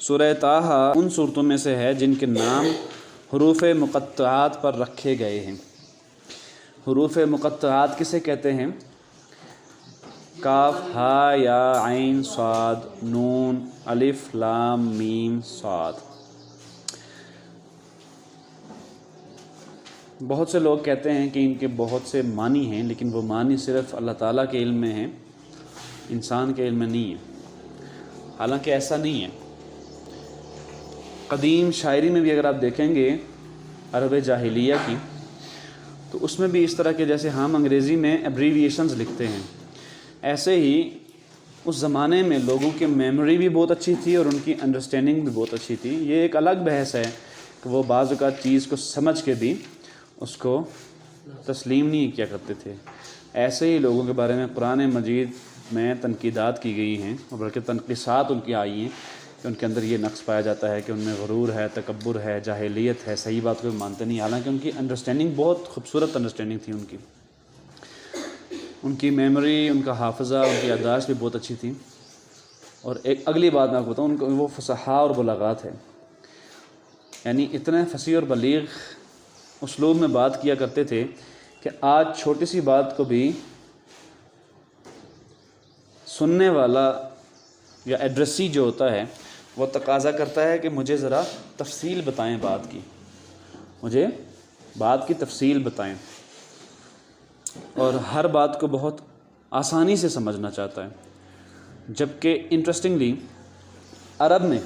سورہ طٰہٰ ان صورتوں میں سے ہے جن کے نام حروف مقطعات پر رکھے گئے ہیں۔ حروف مقطعات کسے کہتے ہیں؟ کاف، ہا، یا، عین، صاد، نون، الف، لام، میم، صاد۔ بہت سے لوگ کہتے ہیں کہ ان کے بہت سے معنی ہیں، لیکن وہ معنی صرف اللہ تعالیٰ کے علم میں ہیں، انسان کے علم میں نہیں ہے۔ حالانکہ ایسا نہیں ہے۔ قدیم شاعری میں بھی اگر آپ دیکھیں گے عرب جاہلیہ کی، تو اس میں بھی اس طرح کے، جیسے ہم انگریزی میں ایبریویشنز لکھتے ہیں، ایسے ہی اس زمانے میں لوگوں کی میموری بھی بہت اچھی تھی اور ان کی انڈرسٹینڈنگ بھی بہت اچھی تھی۔ یہ ایک الگ بحث ہے کہ وہ بعض اوقات چیز کو سمجھ کے بھی اس کو تسلیم نہیں کیا کرتے تھے۔ ایسے ہی لوگوں کے بارے میں قرآن مجید میں تنقیدات کی گئی ہیں، اور بلکہ تنقیصات ان کی آئی ہیں کہ ان کے اندر یہ نقص پایا جاتا ہے کہ ان میں غرور ہے، تکبر ہے، جاہلیت ہے، صحیح بات کو مانتے نہیں، حالانکہ ان کی انڈرسٹینڈنگ بہت خوبصورت انڈرسٹینڈنگ تھی ان کی میموری، ان کا حافظہ، ان کی یادداشت بھی بہت اچھی تھی۔ اور ایک اگلی بات میں آپ کو بتاؤں، ان کو وہ فصحاء اور بلاغات ہے، یعنی اتنے فصیح اور بلیغ اسلوب میں بات کیا کرتے تھے کہ آج چھوٹی سی بات کو بھی سننے والا یا ایڈریسی جو ہوتا ہے وہ تقاضا کرتا ہے کہ مجھے ذرا تفصیل بتائیں، مجھے بات کی تفصیل بتائیں، اور ہر بات کو بہت آسانی سے سمجھنا چاہتا ہے۔ جبکہ انٹرسٹنگلی عرب میں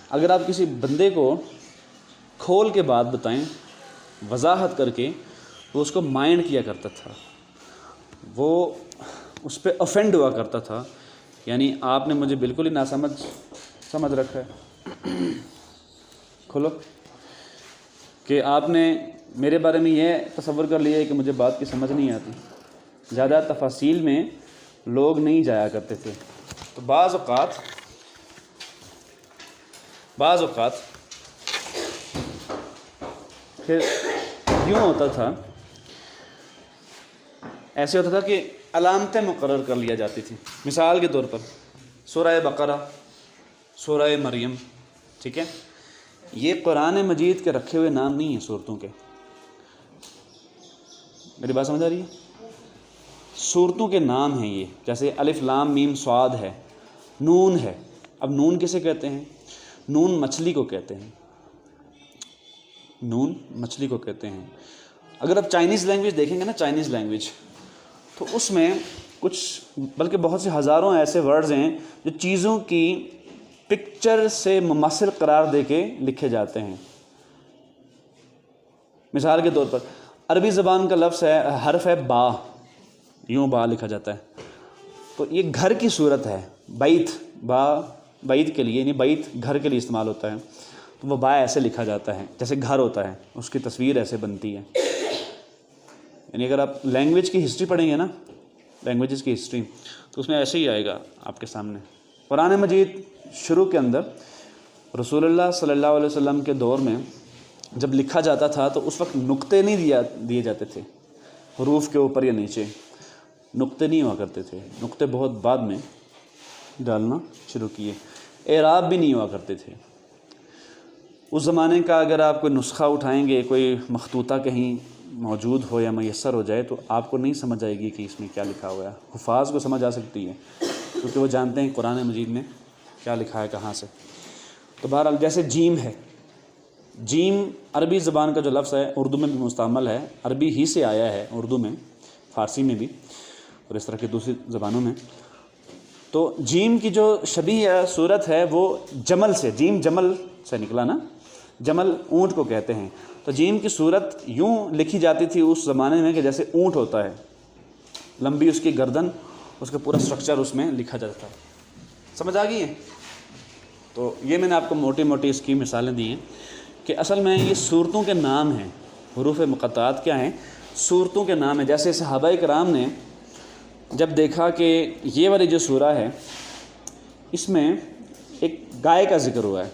اگر آپ کسی بندے کو کھول کے بات بتائیں، وضاحت کر کے، وہ اس کو مائنڈ کیا کرتا تھا، وہ اس پہ افینڈ ہوا کرتا تھا، یعنی آپ نے مجھے بالکل ہی ناسمجھ سمجھ رکھا ہے، کھولو، کہ آپ نے میرے بارے میں یہ تصور کر لیا ہے کہ مجھے بات کی سمجھ نہیں آتی۔ زیادہ تفاصیل میں لوگ نہیں جایا کرتے تھے۔ تو بعض اوقات پھر یوں ہوتا تھا، ایسے ہوتا تھا کہ علامتیں مقرر کر لیا جاتی تھی۔ مثال کے طور پر سورہ بقرہ، سورہ مریم، ٹھیک ہے، یہ قرآن مجید کے رکھے ہوئے نام نہیں ہیں صورتوں کے۔ میری بات سمجھ آ رہی ہے؟ صورتوں کے نام ہیں یہ، جیسے الف، لام، میم، صاد ہے، نون ہے۔ اب نون کسے کہتے ہیں؟ نون مچھلی کو کہتے ہیں، نون مچھلی کو کہتے ہیں۔ اگر آپ چائنیز لینگویج دیکھیں گے نا، چائنیز لینگویج، تو اس میں کچھ بلکہ بہت سے ہزاروں ایسے ورڈز ہیں جو چیزوں کی پکچر سے مماثل قرار دے کے لکھے جاتے ہیں۔ مثال کے طور پر عربی زبان کا لفظ ہے، حرف ہے با، یوں با لکھا جاتا ہے، تو یہ گھر کی صورت ہے، بیت، با بیت کے لیے، یعنی بیت گھر کے لیے استعمال ہوتا ہے، تو وہ با ایسے لکھا جاتا ہے جیسے گھر ہوتا ہے، اس کی تصویر ایسے بنتی ہے۔ یعنی اگر آپ لینگویج کی ہسٹری پڑھیں گے نا، لینگویجز کی ہسٹری، تو اس میں ایسے ہی آئے گا آپ کے سامنے۔ قرآن مجید شروع کے اندر رسول اللہ صلی اللہ علیہ وسلم کے دور میں جب لکھا جاتا تھا تو اس وقت نقطے نہیں دیے جاتے تھے، حروف کے اوپر یا نیچے نقطے نہیں ہوا کرتے تھے، نقطے بہت بعد میں ڈالنا شروع کیے۔ اعراب بھی نہیں ہوا کرتے تھے۔ اس زمانے کا اگر آپ کوئی نسخہ اٹھائیں گے، کوئی مخطوطہ کہیں موجود ہو یا میسر ہو جائے، تو آپ کو نہیں سمجھ آئے گی کہ اس میں کیا لکھا ہوا ہے۔ حفاظ کو سمجھ آ سکتی ہے کیونکہ وہ جانتے ہیں قرآن مجید میں کیا لکھا ہے، کہاں سے۔ تو بہرحال جیسے جیم ہے، جیم عربی زبان کا جو لفظ ہے اردو میں بھی مستعمل ہے، عربی ہی سے آیا ہے اردو میں، فارسی میں بھی، اور اس طرح کی دوسری زبانوں میں۔ تو جیم کی جو شبیہ صورت ہے وہ جمل سے، جیم جمل سے نکلا نا، جمل اونٹ کو کہتے ہیں، تو جیم کی صورت یوں لکھی جاتی تھی اس زمانے میں کہ جیسے اونٹ ہوتا ہے، لمبی اس کی گردن، اس کا پورا سٹرکچر اس میں لکھا جاتا تھا۔ سمجھ آ گئی ہے؟ تو یہ میں نے آپ کو موٹی موٹی اس کی مثالیں دی ہیں کہ اصل میں یہ صورتوں کے نام ہیں۔ حروف مقطعات کیا ہیں؟ صورتوں کے نام ہیں۔ جیسے صحابہ کرام نے جب دیکھا کہ یہ والی جو سورہ ہے اس میں ایک گائے کا ذکر ہوا ہے،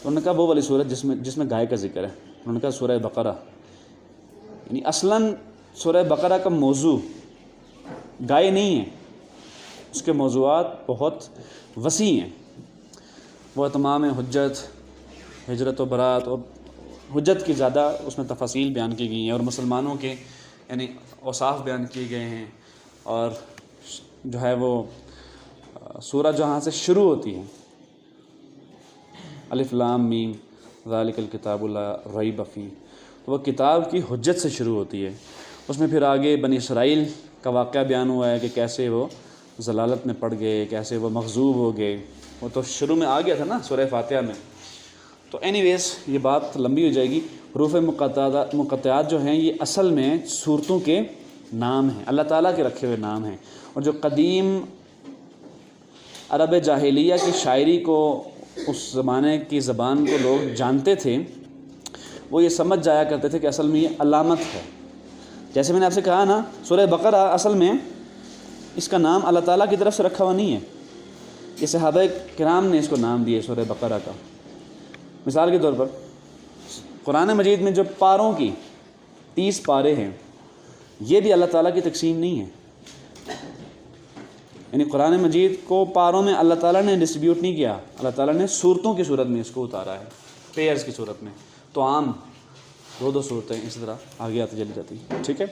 تو انہوں نے کہا وہ والی سورت جس میں گائے کا ذکر ہے، انہوں نے کہا سورہ بقرہ۔ یعنی اصلاً سورہ بقرہ کا موضوع گائے نہیں ہے، اس کے موضوعات بہت وسیع ہیں۔ وہ تمام حجت، ہجرت و برات اور حجت کی زیادہ اس میں تفاصیل بیان کی گئی ہیں، اور مسلمانوں کے یعنی اوصاف بیان کیے گئے ہیں، اور جو ہے وہ سورہ جہاں سے شروع ہوتی ہے الف لام میم ذالک الکتاب لا ریب فیہ، تو وہ کتاب کی حجت سے شروع ہوتی ہے۔ اس میں پھر آگے بنی اسرائیل کا واقعہ بیان ہوا ہے کہ کیسے وہ ضلالت میں پڑ گئے، کیسے وہ مغضوب ہو گئے، وہ تو شروع میں آ گیا تھا نا سورہ فاتحہ میں۔ تو اینی ویز یہ بات لمبی ہو جائے گی۔ حروف مقطعات جو ہیں یہ اصل میں صورتوں کے نام ہیں، اللہ تعالیٰ کے رکھے ہوئے نام ہیں، اور جو قدیم عرب جاہلیہ کی شاعری کو، اس زمانے کی زبان کو لوگ جانتے تھے، وہ یہ سمجھ جایا کرتے تھے کہ اصل میں یہ علامت ہے۔ جیسے میں نے آپ سے کہا نا، سورہ بقرہ اصل میں اس کا نام اللہ تعالیٰ کی طرف سے رکھا ہوا نہیں ہے، یہ صحابہ کرام نے اس کو نام دیے سورہ بقرہ کا۔ مثال کے طور پر قرآن مجید میں جو پاروں کی 30 پارے ہیں، یہ بھی اللہ تعالیٰ کی تقسیم نہیں ہے، یعنی قرآن مجید کو پاروں میں اللہ تعالیٰ نے ڈسٹریبیوٹ نہیں کیا، اللہ تعالیٰ نے صورتوں کی صورت میں اس کو اتارا ہے، پیئرز کی صورت میں۔ تو عام 2 صورتیں اس طرح آگے آتی چلی جاتی، ٹھیک ہے،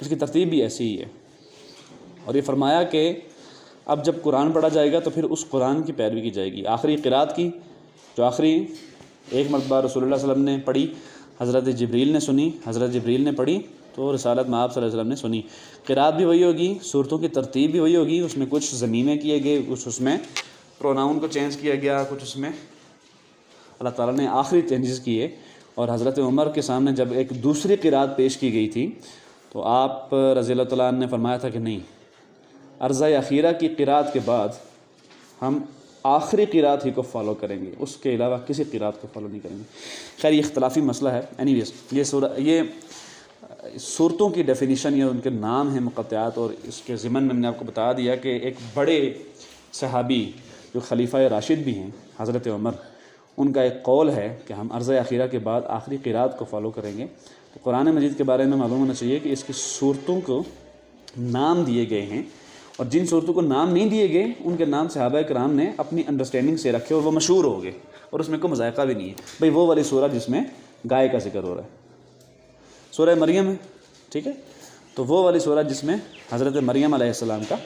اس کی ترتیب بھی ایسی ہی ہے۔ اور یہ فرمایا کہ اب جب قرآن پڑھا جائے گا تو پھر اس قرآن کی پیروی کی جائے گی۔ آخری قرات کی جو آخری ایک مرتبہ رسول اللہ صلی اللہ علیہ وسلم نے پڑھی، حضرت جبریل نے سنی، حضرت جبریل نے پڑھی تو رسالت میں آپ صلی اللہ علیہ وسلم نے سنی۔ قرات بھی وہی ہوگی، صورتوں کی ترتیب بھی وہی ہوگی، اس میں کچھ ضمیمے کیے گئے، کچھ اس میں پروناؤن کو چینج کیا گیا، کچھ اس میں اللہ تعالیٰ نے آخری چینجز کیے۔ اور حضرت عمر کے سامنے جب ایک دوسری قرات پیش کی گئی تھی تو آپ رضی اللہ تعالیٰ عنہ نے فرمایا تھا کہ نہیں، عرضہ اخیرہ کی قرات کے بعد ہم آخری قرات ہی کو فالو کریں گے، اس کے علاوہ کسی قرات کو فالو نہیں کریں گے۔ خیر یہ اختلافی مسئلہ ہے۔ اینی ویز یہ صورتوں کی ڈیفینیشن یا ان کے نام ہیں مقطعات، اور اس کے ضمن میں نے آپ کو بتا دیا کہ ایک بڑے صحابی جو خلیفہ راشد بھی ہیں حضرت عمر، ان کا ایک قول ہے کہ ہم عرضہ اخیرہ کے بعد آخری قرات کو فالو کریں گے۔ تو قرآن مجید کے بارے میں معلوم ہونا چاہیے کہ اس کی صورتوں کو نام دیے گئے ہیں، اور جن صورتوں کو نام نہیں دیے گئے ان کے نام صحابہ کرام نے اپنی انڈرسٹینڈنگ سے رکھے، اور وہ مشہور ہو گئے، اور اس میں کوئی مذائقہ بھی نہیں ہے۔ بھئی وہ والی سورہ جس میں گائے کا ذکر ہو رہا ہے، سورہ مریم ہے، ٹھیک ہے، تو وہ والی سورہ جس میں حضرت مریم علیہ السلام کا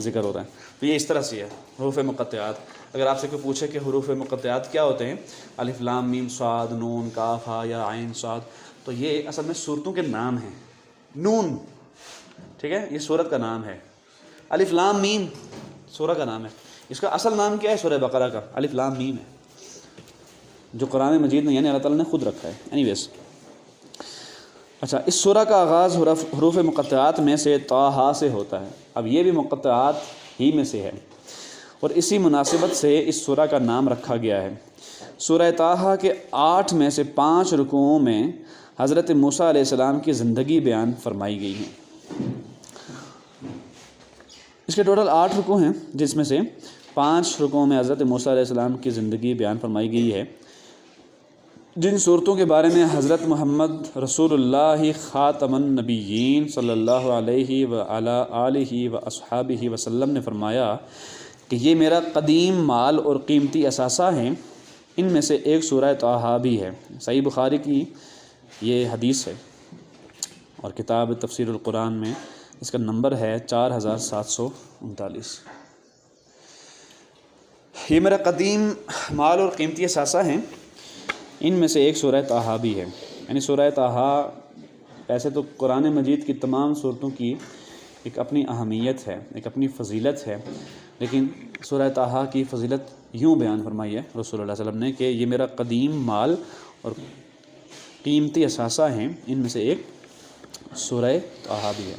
ذکر ہو رہا ہے۔ تو یہ اس طرح سے ہے حروف مقطعات۔ اگر آپ سے کوئی پوچھے کہ حروف مقطعات کیا ہوتے ہیں، الف لام میم صاد نون کاف ہا یا عین صاد، تو یہ اصل میں صورتوں کے نام ہیں۔ نون، ٹھیک ہے، یہ سورت کا نام ہے۔ الف لام میم سورہ کا نام ہے، اس کا اصل نام کیا ہے؟ سورہ بقرہ کا الف لام میم ہے، جو قرآن مجید میں یعنی اللہ تعالیٰ نے خود رکھا ہے۔ اینی ویز اچھا، اس سورہ کا آغاز حروف مقطعات میں سے طٰہٰ سے ہوتا ہے۔ اب یہ بھی مقطعات ہی میں سے ہے، اور اسی مناسبت سے اس سورہ کا نام رکھا گیا ہے۔ سورہ طٰہٰ کے 8 میں سے 5 رکوعوں میں حضرت موسیٰ علیہ السلام کی زندگی بیان فرمائی گئی ہیں۔ اس کے ٹوٹل 8 رکوع ہیں، جس میں سے 5 رکوعوں میں حضرت موسیٰ علیہ السلام کی زندگی بیان فرمائی گئی ہے۔ جن صورتوں کے بارے میں حضرت محمد رسول اللہ خاتم النبیین صلی اللہ علیہ وعلی آلہ واصحابہ وسلم نے فرمایا کہ یہ میرا قدیم مال اور قیمتی اثاثہ ہیں، ان میں سے ایک سورہ طٰہٰ بھی ہے۔ صحیح بخاری کی یہ حدیث ہے، اور کتاب تفسیر القرآن میں اس کا نمبر ہے 4739۔ یہ میرا قدیم مال اور قیمتی اثاثہ ہیں، ان میں سے ایک سورہ طٰہٰ بھی ہے۔ یعنی سورہ طٰہٰ ایسے تو قرآن مجید کی تمام صورتوں کی ایک اپنی اہمیت ہے، ایک اپنی فضیلت ہے، لیکن سورہ طٰہٰ کی فضیلت یوں بیان فرمائی ہے رسول اللہ صلی اللہ علیہ وسلم نے کہ یہ میرا قدیم مال اور قیمتی اثاثہ ہیں، ان میں سے ایک سورہ طٰہٰ بھی ہے۔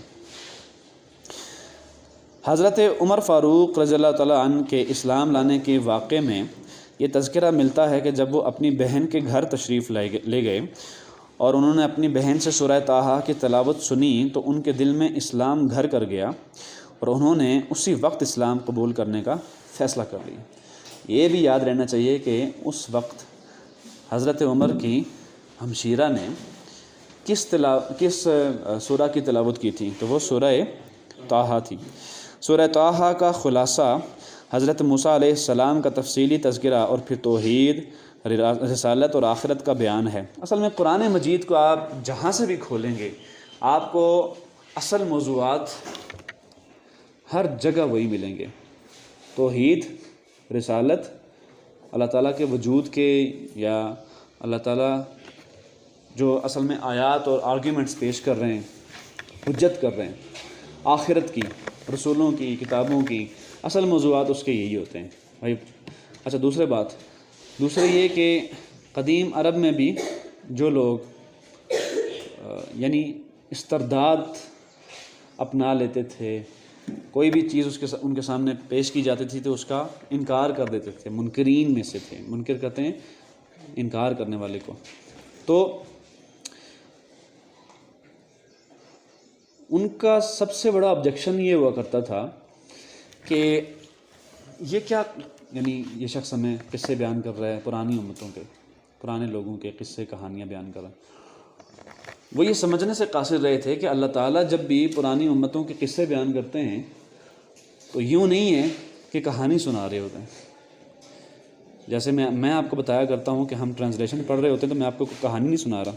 حضرت عمر فاروق رضی اللہ تعالیٰ عنہ کے اسلام لانے کے واقعے میں یہ تذکرہ ملتا ہے کہ جب وہ اپنی بہن کے گھر تشریف لے گئے اور انہوں نے اپنی بہن سے سورہ طٰہٰ کی تلاوت سنی تو ان کے دل میں اسلام گھر کر گیا، اور انہوں نے اسی وقت اسلام قبول کرنے کا فیصلہ کر لیا۔ یہ بھی یاد رہنا چاہیے کہ اس وقت حضرت عمر کی ہمشیرہ نے کس سورہ کی تلاوت کی تھی، تو وہ سورہ طٰہٰ تھی۔ سورہ طٰہٰ کا خلاصہ حضرت موسیٰ علیہ السلام کا تفصیلی تذکرہ اور پھر توحید، رسالت اور آخرت کا بیان ہے۔ اصل میں قرآن مجید کو آپ جہاں سے بھی کھولیں گے آپ کو اصل موضوعات ہر جگہ وہی ملیں گے، توحید، رسالت، اللہ تعالیٰ کے وجود کے، یا اللہ تعالیٰ جو اصل میں آیات اور آرگیومنٹس پیش کر رہے ہیں، حجت کر رہے ہیں، آخرت کی، رسولوں کی، کتابوں کی، اصل موضوعات اس کے یہی ہوتے ہیں بھائی۔ اچھا دوسرے یہ کہ قدیم عرب میں بھی جو لوگ یعنی استرداد اپنا لیتے تھے، کوئی بھی چیز ان کے سامنے پیش کی جاتی تھی تو اس کا انکار کر دیتے تھے، منکرین میں سے تھے۔ منکر کہتے ہیں انکار کرنے والے کو۔ تو ان کا سب سے بڑا آبجیکشن یہ ہوا کرتا تھا کہ یہ کیا، یعنی یہ شخص ہمیں قصے بیان کر رہا ہے پرانی امتوں کے، پرانے لوگوں کے قصے کہانیاں بیان کر رہا ہے۔ وہ یہ سمجھنے سے قاصر رہے تھے کہ اللہ تعالیٰ جب بھی پرانی امتوں کے قصے بیان کرتے ہیں تو یوں نہیں ہے کہ کہانی سنا رہے ہوتے ہیں۔ جیسے میں آپ کو بتایا کرتا ہوں کہ ہم ٹرانسلیشن پڑھ رہے ہوتے ہیں تو میں آپ کو کہانی نہیں سنا رہا،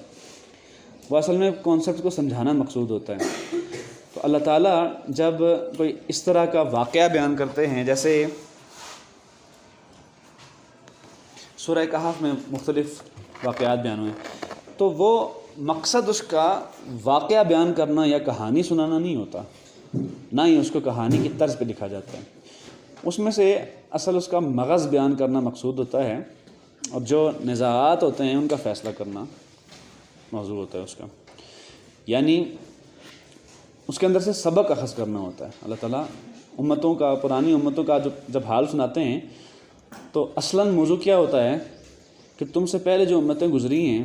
وہ اصل میں کانسیپٹ کو سمجھانا مقصود ہوتا ہے۔ تو اللہ تعالیٰ جب کوئی اس طرح کا واقعہ بیان کرتے ہیں، جیسے سورہ کہف میں مختلف واقعات بیان ہوئے، تو وہ مقصد اس کا واقعہ بیان کرنا یا کہانی سنانا نہیں ہوتا، نہ ہی اس کو کہانی کی طرز پہ لکھا جاتا ہے۔ اس میں سے اصل اس کا مغز بیان کرنا مقصود ہوتا ہے، اور جو نزاعات ہوتے ہیں ان کا فیصلہ کرنا موضوع ہوتا ہے اس کا، یعنی اس کے اندر سے سبق اخذ کرنا ہوتا ہے۔ اللہ تعالیٰ امتوں کا، پرانی امتوں کا جب حال سناتے ہیں تو اصلاً موضوع کیا ہوتا ہے کہ تم سے پہلے جو امتیں گزری ہیں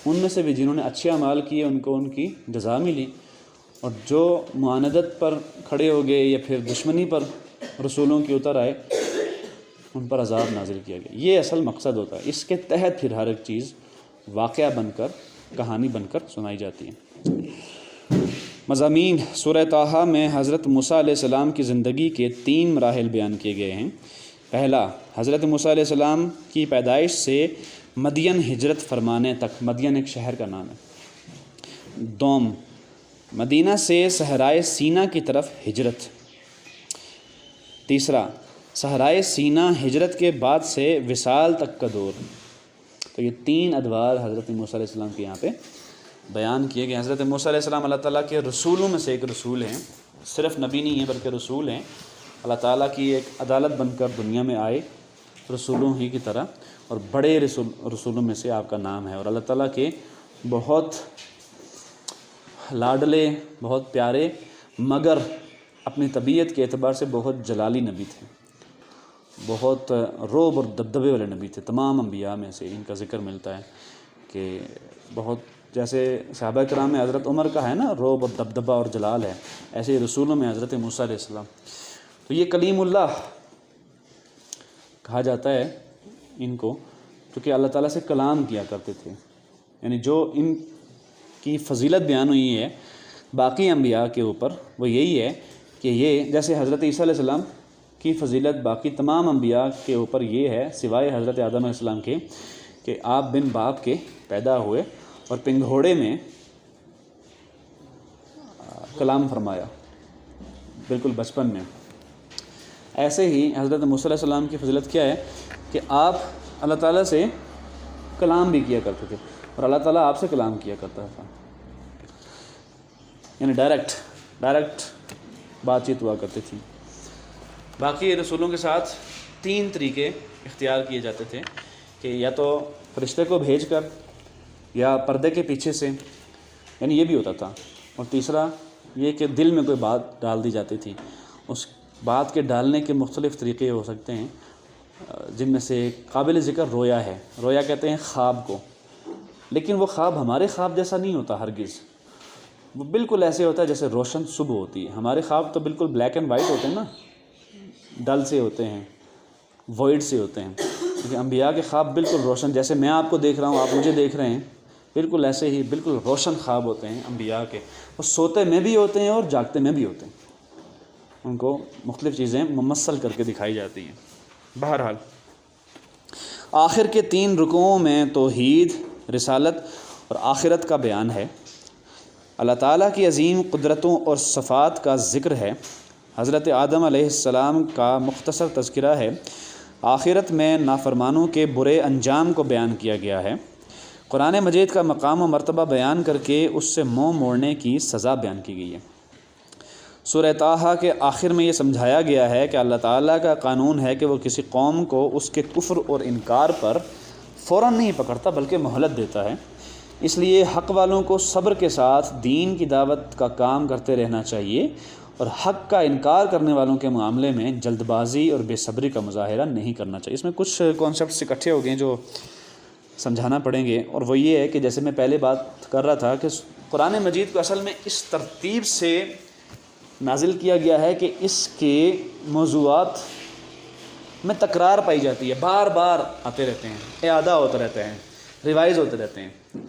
ان میں سے بھی جنہوں نے اچھے اعمال کیے ان کو ان کی جزا ملی، اور جو معاندت پر کھڑے ہو گئے یا پھر دشمنی پر رسولوں کی اتر آئے ان پر عذاب نازل کیا گیا۔ یہ اصل مقصد ہوتا ہے، اس کے تحت پھر ہر ایک چیز واقعہ بن کر، کہانی بن کر سنائی جاتی ہے۔ مضامین سورہ طٰہٰ میں حضرت موسیٰ علیہ السلام کی زندگی کے 3 مراحل بیان کیے گئے ہیں۔ پہلا، حضرت موسیٰ علیہ السلام کی پیدائش سے مدین ہجرت فرمانے تک، مدین ایک شہر کا نام ہے۔ دوم، مدینہ سے صحرائے سینا کی طرف ہجرت۔ تیسرا، صحرائے سینا ہجرت کے بعد سے وصال تک کا دور۔ تو یہ 3 ادوار حضرت موسیٰ علیہ السلام کے یہاں پہ بیان کیے گئے۔ حضرت موسیٰ علیہ السلام اللہ تعالیٰ کے رسولوں میں سے ایک رسول ہیں، صرف نبی نہیں ہیں بلکہ رسول ہیں۔ اللہ تعالیٰ کی ایک عدالت بن کر دنیا میں آئے رسولوں ہی کی طرح، اور بڑے رسولوں میں سے آپ کا نام ہے، اور اللہ تعالیٰ کے بہت لاڈلے، بہت پیارے، مگر اپنی طبیعت کے اعتبار سے بہت جلالی نبی تھے، بہت رعب اور دبدبے والے نبی تھے۔ تمام انبیاء میں سے ان کا ذکر ملتا ہے کہ بہت، جیسے صحابہ کرام میں حضرت عمر کا ہے نا رعب اور دبدبہ اور جلال ہے، ایسے ہی رسولوں میں حضرت موسیٰ علیہ السلام۔ تو یہ کلیم اللہ کہا جاتا ہے ان کو، کیونکہ اللہ تعالیٰ سے کلام کیا کرتے تھے۔ یعنی جو ان کی فضیلت بیان ہوئی ہے باقی انبیاء کے اوپر وہ یہی ہے کہ یہ، جیسے حضرت عیسیٰ علیہ السلام کی فضیلت باقی تمام انبیاء کے اوپر یہ ہے سوائے حضرت آدم علیہ السلام کے، کہ آپ بن باپ کے پیدا ہوئے اور پنگھوڑے میں کلام فرمایا بالکل بچپن میں۔ ایسے ہی حضرت موسیٰ علیہ السلام کی فضیلت کیا ہے کہ آپ اللہ تعالیٰ سے کلام بھی کیا کرتے تھے، اور اللہ تعالیٰ آپ سے کلام کیا کرتا تھا، یعنی ڈائریکٹ بات چیت ہوا کرتی تھی۔ باقی رسولوں کے ساتھ 3 طریقے اختیار کیے جاتے تھے، کہ یا تو فرشتے کو بھیج کر، یا پردے کے پیچھے سے، یعنی یہ بھی ہوتا تھا، اور تیسرا یہ کہ دل میں کوئی بات ڈال دی جاتی تھی۔ اس بات کے ڈالنے کے مختلف طریقے ہو سکتے ہیں، جن میں سے قابل ذکر رویا ہے۔ رویا کہتے ہیں خواب کو، لیکن وہ خواب ہمارے خواب جیسا نہیں ہوتا ہرگز، وہ بالکل ایسے ہوتا ہے جیسے روشن صبح ہوتی ہے۔ ہمارے خواب تو بالکل بلیک اینڈ وائٹ ہوتے ہیں نا، ڈل سے ہوتے ہیں، وائڈ سے ہوتے ہیں، لیکن انبیاء کے خواب بالکل روشن، جیسے میں آپ کو دیکھ رہا ہوں، آپ مجھے دیکھ رہے ہیں، بالکل ایسے ہی بالکل روشن خواب ہوتے ہیں انبیاء کے۔ وہ سوتے میں بھی ہوتے ہیں اور جاگتے میں بھی ہوتے ہیں۔ ان کو مختلف چیزیں ممثل کر کے دکھائی جاتی ہیں۔ بہرحال آخر کے 3 رکوعوں میں توحید، رسالت اور آخرت کا بیان ہے، اللہ تعالیٰ کی عظیم قدرتوں اور صفات کا ذکر ہے، حضرت آدم علیہ السلام کا مختصر تذکرہ ہے، آخرت میں نافرمانوں کے برے انجام کو بیان کیا گیا ہے، قرآن مجید کا مقام و مرتبہ بیان کر کے اس سے منہ موڑنے کی سزا بیان کی گئی ہے۔ سورہ طٰہٰ کے آخر میں یہ سمجھایا گیا ہے کہ اللہ تعالیٰ کا قانون ہے کہ وہ کسی قوم کو اس کے کفر اور انکار پر فوراً نہیں پکڑتا بلکہ مہلت دیتا ہے، اس لیے حق والوں کو صبر کے ساتھ دین کی دعوت کا کام کرتے رہنا چاہیے اور حق کا انکار کرنے والوں کے معاملے میں جلد بازی اور بے صبری کا مظاہرہ نہیں کرنا چاہیے۔ اس میں کچھ کانسیپٹس اکٹھے ہو گئے جو سمجھانا پڑیں گے، اور وہ یہ ہے کہ جیسے میں پہلے بات کر رہا تھا کہ قرآن مجید کو اصل میں اس ترتیب سے نازل کیا گیا ہے کہ اس کے موضوعات میں تکرار پائی جاتی ہے، بار بار آتے رہتے ہیں، اعادہ ہوتا رہتا ہے، ریوائز ہوتے رہتے ہیں۔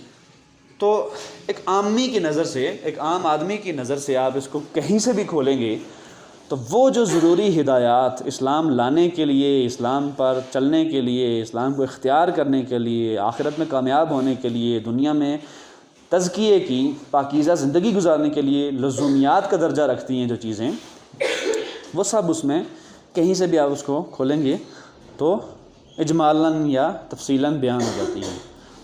تو ایک عامی کی نظر سے، ایک عام آدمی کی نظر سے آپ اس کو کہیں سے بھی کھولیں گے تو وہ جو ضروری ہدایات اسلام لانے کے لیے، اسلام پر چلنے کے لیے، اسلام کو اختیار کرنے کے لیے، آخرت میں کامیاب ہونے کے لیے، دنیا میں تزکیے کی پاکیزہ زندگی گزارنے کے لیے لزومیات کا درجہ رکھتی ہیں جو چیزیں، وہ سب اس میں کہیں سے بھی آپ اس کو کھولیں گے تو اجمالاً یا تفصیلاً بیان ہو جاتی ہے۔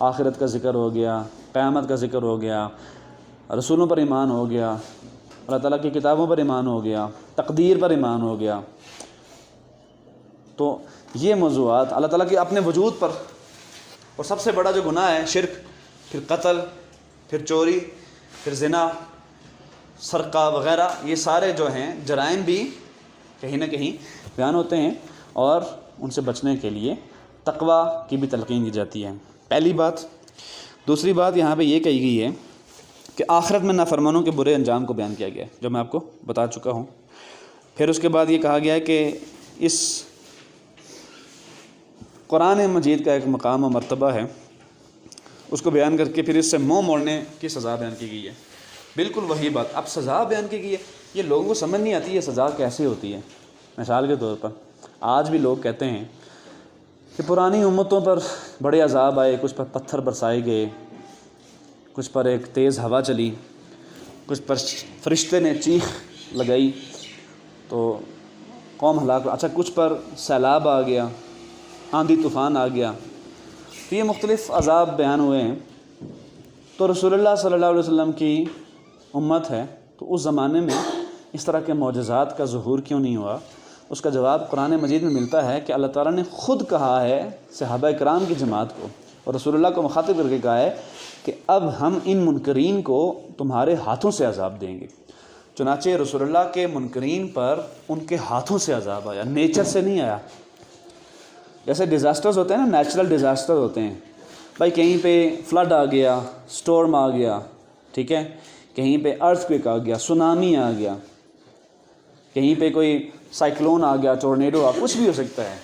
آخرت کا ذکر ہو گیا، قیامت کا ذکر ہو گیا، رسولوں پر ایمان ہو گیا، اللہ تعالیٰ کی کتابوں پر ایمان ہو گیا، تقدیر پر ایمان ہو گیا۔ تو یہ موضوعات اللہ تعالیٰ کے اپنے وجود پر، اور سب سے بڑا جو گناہ ہے شرک، پھر قتل، پھر چوری، پھر زنا، سرقہ وغیرہ، یہ سارے جو ہیں جرائم بھی کہیں نہ کہیں بیان ہوتے ہیں، اور ان سے بچنے کے لیے تقویٰ کی بھی تلقین کی جاتی ہے، پہلی بات۔ دوسری بات یہاں پہ یہ کہی گئی ہے کہ آخرت میں نافرمانوں کے برے انجام کو بیان کیا گیا ہے، جو میں آپ کو بتا چکا ہوں۔ پھر اس کے بعد یہ کہا گیا ہے کہ اس قرآن مجید کا ایک مقام و مرتبہ ہے، اس کو بیان کر کے پھر اس سے منہ موڑنے کی سزا بیان کی گئی ہے۔ بالکل وہی بات، اب سزا بیان کی گئی ہے، یہ لوگوں کو سمجھ نہیں آتی یہ سزا کیسے ہوتی ہے۔ مثال کے طور پر آج بھی لوگ کہتے ہیں کہ پرانی امتوں پر بڑے عذاب آئے، کچھ پر پتھر برسائے گئے، کچھ پر ایک تیز ہوا چلی، کچھ پر فرشتے نے چیخ لگائی تو قوم ہلاک، اچھا کچھ پر سیلاب آ گیا، آندھی طوفان آ گیا، تو یہ مختلف عذاب بیان ہوئے ہیں۔ تو رسول اللہ صلی اللہ علیہ وسلم کی امت ہے تو اس زمانے میں اس طرح کے معجزات کا ظہور کیوں نہیں ہوا؟ اس کا جواب قرآن مجید میں ملتا ہے کہ اللہ تعالیٰ نے خود کہا ہے صحابہ کرام کی جماعت کو، اور رسول اللہ کو مخاطب کر کے کہا ہے کہ اب ہم ان منکرین کو تمہارے ہاتھوں سے عذاب دیں گے۔ چنانچہ رسول اللہ کے منکرین پر ان کے ہاتھوں سے عذاب آیا، نیچر سے نہیں آیا۔ جیسے ڈیزاسٹرز ہوتے ہیں نا، نیچرل ڈیزاسٹر ہوتے ہیں، بھائی کہیں پہ فلڈ آ گیا، سٹورم آ گیا، ٹھیک ہے، کہیں پہ ارتھ کوئک آ گیا، سونامی آ گیا، کہیں پہ کوئی سائیکلون آ گیا، ٹورنیڈو آ، کچھ بھی ہو سکتا ہے،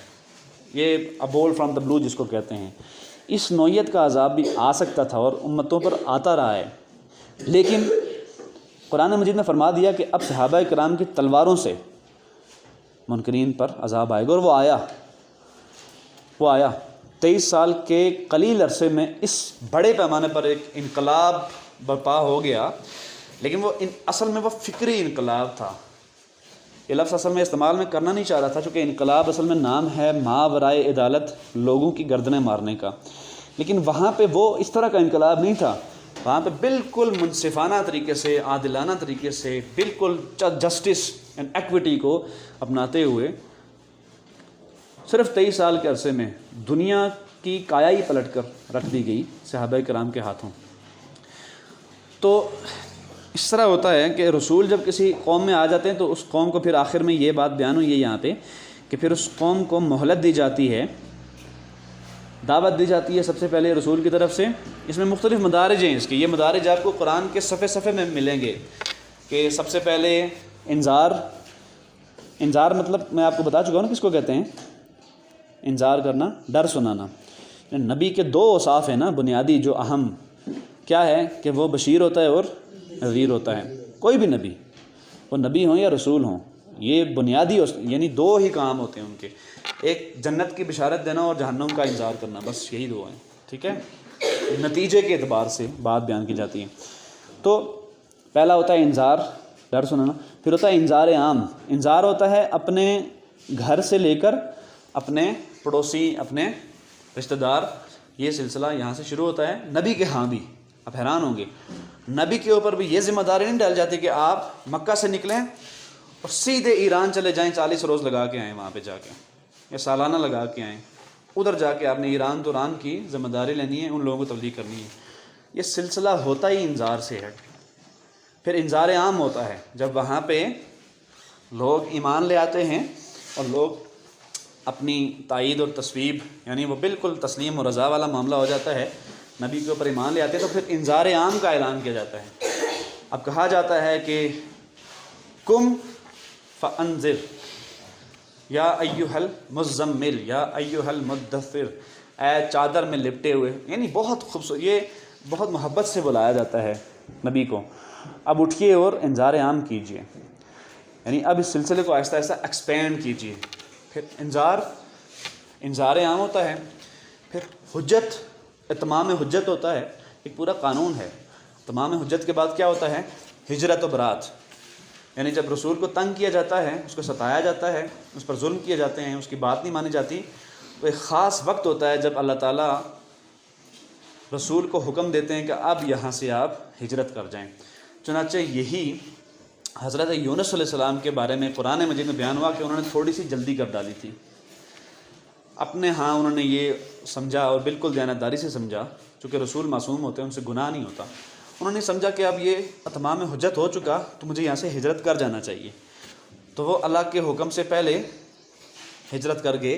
یہ ابول فرام دا بلو جس کو کہتے ہیں۔ اس نوعیت کا عذاب بھی آ سکتا تھا اور امتوں پر آتا رہا ہے، لیکن قرآن مجید نے فرما دیا کہ اب صحابہ کرام کی تلواروں سے منکرین پر عذاب آئے گا، اور وہ آیا 23 سال کے قلیل عرصے میں اس بڑے پیمانے پر ایک انقلاب برپا ہو گیا، لیکن وہ اصل میں وہ فکری انقلاب تھا۔ یہ لفظ اصل میں استعمال میں کرنا نہیں چاہ رہا تھا، چونکہ انقلاب اصل میں نام ہے ماورائے عدالت، لوگوں کی گردنیں مارنے کا، لیکن وہاں پہ وہ اس طرح کا انقلاب نہیں تھا، وہاں پہ بالکل منصفانہ طریقے سے، عادلانہ طریقے سے، بالکل جسٹس اینڈ ایکویٹی کو اپناتے ہوئے صرف 23 سال کے عرصے میں دنیا کی کایا ہی پلٹ کر رکھ دی گئی صحابہ کرام کے ہاتھوں۔ تو اس طرح ہوتا ہے کہ رسول جب کسی قوم میں آ جاتے ہیں تو اس قوم کو پھر آخر میں یہ بات بیان ہوئی ہے یہاں پہ کہ پھر اس قوم کو مہلت دی جاتی ہے، دعوت دی جاتی ہے سب سے پہلے رسول کی طرف سے۔ اس میں مختلف مدارج ہیں، اس کے یہ مدارج آپ کو قرآن کے صفحے صفحے میں ملیں گے کہ سب سے پہلے انذار مطلب میں آپ کو بتا چکا ہوں نا کس کو کہتے ہیں، انذار کرنا، ڈر سنانا۔ نبی کے 2 اوصاف ہیں نا بنیادی جو اہم، کیا ہے کہ وہ بشیر ہوتا ہے اور نذیر ہوتا ہے۔ کوئی بھی نبی، وہ نبی ہوں یا رسول ہوں، یہ بنیادی یعنی دو ہی کام ہوتے ہیں ان کے، ایک جنت کی بشارت دینا اور جہنم کا انذار کرنا، بس یہی دو ہیں، ٹھیک ہے، نتیجے کے اعتبار سے بات بیان کی جاتی ہے۔ تو پہلا ہوتا ہے انذار، ڈر سنانا، پھر ہوتا ہے انذار عام۔ انذار ہوتا ہے اپنے گھر سے لے کر اپنے پڑوسی، اپنے رشتہ دار، یہ سلسلہ یہاں سے شروع ہوتا ہے۔ نبی کے ہاں بھی آپ حیران ہوں گے، نبی کے اوپر بھی یہ ذمہ داری نہیں ڈال جاتی کہ آپ مکہ سے نکلیں اور سیدھے ایران چلے جائیں، 40 روز لگا کے آئیں وہاں پہ جا کے، یا سالانہ لگا کے آئیں، ادھر جا کے آپ نے ایران دوران کی ذمہ داری لینی ہے، ان لوگوں کو تبلیغ کرنی ہے۔ یہ سلسلہ ہوتا ہی انذار سے ہے۔ پھر انذار عام ہوتا ہے جب وہاں پہ لوگ ایمان لے آتے ہیں اور لوگ اپنی تائید اور تصویب، یعنی وہ بالکل تسلیم و رضا والا معاملہ ہو جاتا ہے، نبی کے اوپر ایمان لے آتے ہیں، تو پھر انذار عام کا اعلان کیا جاتا ہے۔ اب کہا جاتا ہے کہ قم فانذر یا ایھا المزمل یا ایھا المدثر، اے چادر میں لپٹے ہوئے، یعنی بہت خوبصورت، یہ بہت محبت سے بلایا جاتا ہے نبی کو، اب اٹھیے اور انذار عام کیجیے، یعنی اب اس سلسلے کو آہستہ آہستہ ایکسپینڈ کیجیے۔ پھر انذار عام ہوتا ہے، پھر حجت، اتمام حجت ہوتا ہے، ایک پورا قانون ہے۔ تمام حجت کے بعد کیا ہوتا ہے؟ ہجرت و برات، یعنی جب رسول کو تنگ کیا جاتا ہے، اس کو ستایا جاتا ہے، اس پر ظلم کیے جاتے ہیں، اس کی بات نہیں مانی جاتی، تو ایک خاص وقت ہوتا ہے جب اللہ تعالیٰ رسول کو حکم دیتے ہیں کہ اب یہاں سے آپ ہجرت کر جائیں۔ چنانچہ یہی حضرت یونس علیہ السلام کے بارے میں قرآن مجید میں بیان ہوا کہ انہوں نے تھوڑی سی جلدی کر ڈالی تھی اپنے ہاں، انہوں نے یہ سمجھا اور بالکل دیانتداری سے سمجھا، چونکہ رسول معصوم ہوتے ہیں، ان سے گناہ نہیں ہوتا، انہوں نے سمجھا کہ اب یہ اتمام حجت ہو چکا تو مجھے یہاں سے ہجرت کر جانا چاہیے، تو وہ اللہ کے حکم سے پہلے ہجرت کر گئے،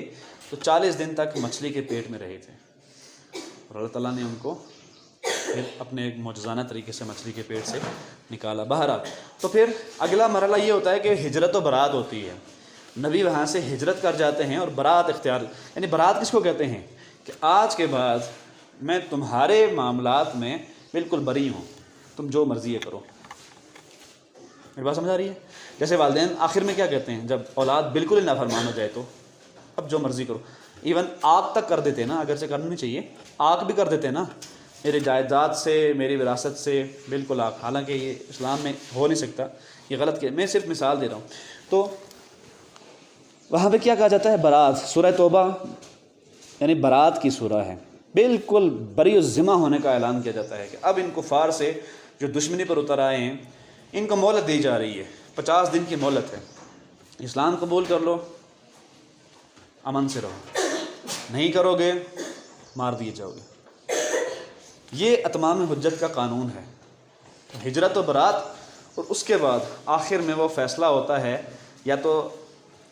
تو 40 دن تک مچھلی کے پیٹ میں رہے تھے، اور اللہ تعالیٰ نے ان کو پھر اپنے ایک معجزانہ طریقے سے مچھلی کے پیٹ سے نکالا۔ بہرحال تو پھر اگلا مرحلہ یہ ہوتا ہے کہ ہجرت و برات ہوتی ہے، نبی وہاں سے ہجرت کر جاتے ہیں اور برات اختیار، یعنی برات کس کو کہتے ہیں کہ آج کے بعد میں تمہارے معاملات میں بالکل بری ہوں، تم جو مرضی ہے کرو۔ میری بات سمجھ آ رہی ہے؟ جیسے والدین آخر میں کیا کہتے ہیں جب اولاد بالکل ہی نافرمان ہو جائے تو اب جو مرضی کرو، ایون آگ تک کر دیتے نا، اگرچہ کرنا نہیں چاہیے، آگ بھی کر دیتے نا، میری جائیداد سے، میری وراثت سے بالکل آگ، حالانکہ یہ اسلام میں ہو نہیں سکتا، یہ غلط کیا، میں صرف مثال دے رہا ہوں۔ تو وہاں پہ کیا کہا جاتا ہے؟ برات، سورہ توبہ یعنی برات کی سورہ ہے، بالکل بری الذمہ ہونے کا اعلان کیا جاتا ہے کہ اب ان کفار سے جو دشمنی پر اتر آئے ہیں ان کو مہلت دی جا رہی ہے، 50 دن کی مہلت ہے، اسلام قبول کر لو امن سے رہو، نہیں کرو گے مار دیے جاؤ گے۔ یہ اتمام حجت کا قانون ہے، ہجرت و برات، اور اس کے بعد آخر میں وہ فیصلہ ہوتا ہے یا تو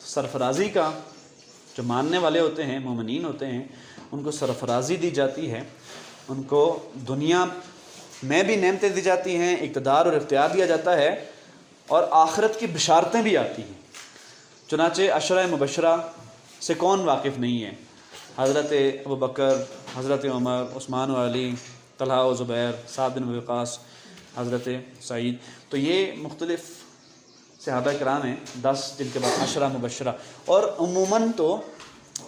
سرفرازی کا، جو ماننے والے ہوتے ہیں، مومنین ہوتے ہیں، ان کو سرفرازی دی جاتی ہے، ان کو دنیا میں بھی نعمتیں دی جاتی ہیں، اقتدار اور اختیار دیا جاتا ہے، اور آخرت کی بشارتیں بھی آتی ہیں۔ چنانچہ عشرہ مبشرہ سے کون واقف نہیں ہے؟ حضرت ابوبکر، حضرت عمر، عثمان و علی، طلحہ و زبیر، سعد بن ابی وقاص، حضرت سعید، تو یہ مختلف صحابہ کرام ہیں، 10 جن کے بعد عشرہ مبشرہ، اور عموماً تو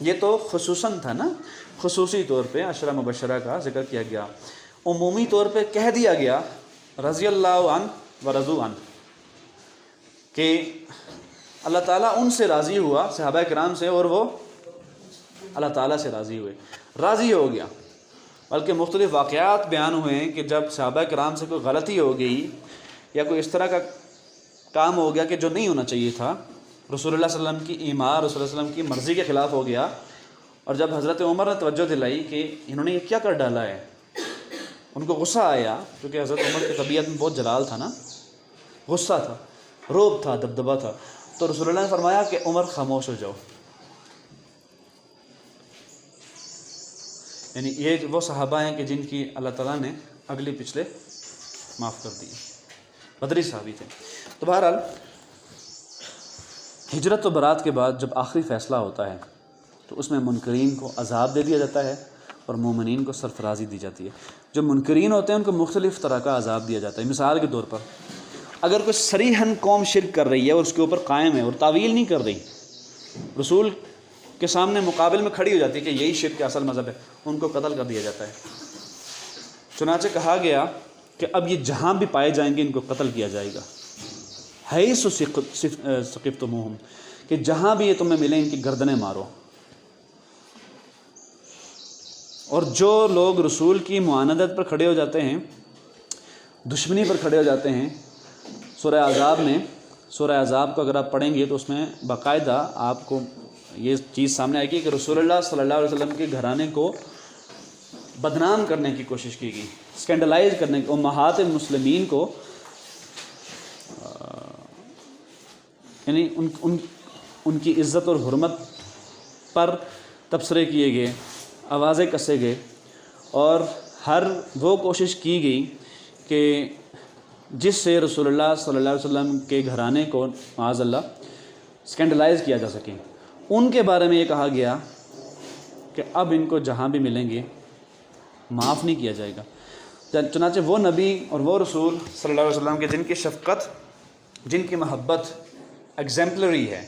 یہ تو خصوصاً تھا نا، خصوصی طور پہ عشرہ مبشرہ کا ذکر کیا گیا، عمومی طور پہ کہہ دیا گیا رضی اللہ عنہ و رضوا عنہ، کہ اللہ تعالیٰ ان سے راضی ہوا، صحابہ کرام سے، اور وہ اللہ تعالیٰ سے راضی ہوئے، راضی ہو گیا۔ بلکہ مختلف واقعات بیان ہوئے ہیں کہ جب صحابہ کرام سے کوئی غلطی ہو گئی یا کوئی اس طرح کا کام ہو گیا کہ جو نہیں ہونا چاہیے تھا، رسول اللہ صلی اللہ علیہ وسلم کی ایمار، رسول اللہ صلی اللہ علیہ وسلم کی مرضی کے خلاف ہو گیا، اور جب حضرت عمر نے توجہ دلائی کہ انہوں نے یہ کیا کر ڈالا ہے، ان کو غصہ آیا، کیونکہ حضرت عمر کی طبیعت میں بہت جلال تھا نا، غصہ تھا، روب تھا، دبدبہ تھا، تو رسول اللہ نے فرمایا کہ عمر خاموش ہو جاؤ۔ یعنی یہ وہ صحابہ ہیں کہ جن کی اللہ تعالیٰ نے اگلے پچھلے معاف کر دیے، بدری صحابی تھے۔ تو بہرحال ہجرت و برات کے بعد جب آخری فیصلہ ہوتا ہے تو اس میں منکرین کو عذاب دے دیا جاتا ہے اور مومنین کو سرفرازی دی جاتی ہے۔ جو منکرین ہوتے ہیں ان کو مختلف طرح کا عذاب دیا جاتا ہے، مثال کے طور پر اگر کوئی صریحاً قوم شرک کر رہی ہے اور اس کے اوپر قائم ہے اور تعویل نہیں کر رہی، رسول کے سامنے مقابل میں کھڑی ہو جاتی ہے کہ یہی شرک کا اصل مذہب ہے، ان کو قتل کر دیا جاتا ہے۔ چنانچہ کہا گیا کہ اب یہ جہاں بھی پائے جائیں گے ان کو قتل کیا جائے گا، حیث ثقفتموہم، کہ جہاں بھی یہ تمہیں ملیں ان کی گردنیں مارو۔ اور جو لوگ رسول کی معاندت پر کھڑے ہو جاتے ہیں، دشمنی پر کھڑے ہو جاتے ہیں، سورہ احزاب کو اگر آپ پڑھیں گے تو اس میں باقاعدہ آپ کو یہ چیز سامنے آئے گی کہ رسول اللہ صلی اللہ علیہ وسلم کے گھرانے کو بدنام کرنے کی کوشش کی گئی، اسکینڈلائز کرنے کی، امہات المسلمین کو یعنی ان کی عزت اور حرمت پر تبصرے کیے گئے، آوازیں کسے گئے، اور ہر وہ کوشش کی گئی کہ جس سے رسول اللہ صلی اللہ علیہ وسلم کے گھرانے کو معاذ اللہ اسکینڈلائز کیا جا سکے۔ ان کے بارے میں یہ کہا گیا کہ اب ان کو جہاں بھی ملیں گے معاف نہیں کیا جائے گا۔ چنانچہ وہ نبی اور وہ رسول صلی اللہ علیہ وسلم کے جن کی شفقت، جن کی محبت ایگزیمپلری ہے،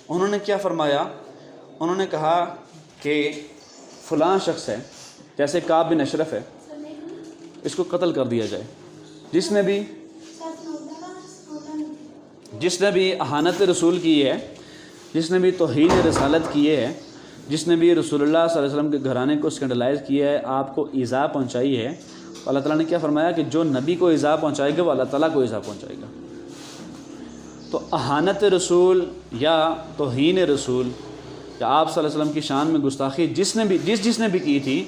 انہوں نے کیا فرمایا؟ انہوں نے کہا کہ فلاں شخص ہے، جیسے کعب بن اشرف ہے، اس کو قتل کر دیا جائے۔ جس نے بھی اہانت رسول کی ہے، جس نے بھی توہین رسالت کی ہے، جس نے بھی رسول اللہ صلی اللہ علیہ وسلم کے گھرانے کو اسکینڈلائز کیا ہے، آپ کو ایذا پہنچائی ہے، اللہ تعالیٰ نے کیا فرمایا کہ جو نبی کو ایذا پہنچائے گا وہ اللہ تعالیٰ کو ایذا پہنچائے گا۔ تو اہانت رسول یا توہین رسول یا آپ صلی اللہ علیہ وسلم کی شان میں گستاخی جس نے بھی کی تھی،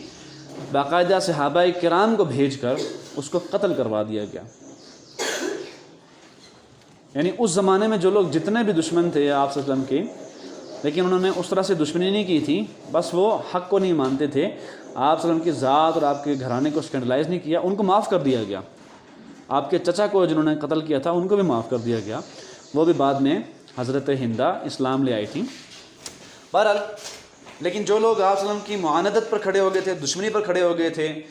باقاعدہ صحابہ کرام کو بھیج کر اس کو قتل کروا دیا گیا۔ یعنی اس زمانے میں جو لوگ جتنے بھی دشمن تھے آپ صلی اللہ علیہ وسلم کے، لیکن انہوں نے اس طرح سے دشمنی نہیں کی تھی، بس وہ حق کو نہیں مانتے تھے، آپ صلی اللہ علیہ وسلم کی ذات اور آپ کے گھرانے کو اسکینڈلائز نہیں کیا، ان کو معاف کر دیا گیا۔ آپ کے چچا کو جنہوں نے قتل کیا تھا ان کو بھی معاف کر دیا گیا، وہ بھی بعد میں حضرت ہندہ اسلام لے آئی تھیں۔ بہرحال لیکن جو لوگ آپ صلی اللہ علیہ وسلم کی معاندت پر کھڑے ہو گئے تھے، دشمنی پر کھڑے ہو گئے تھے،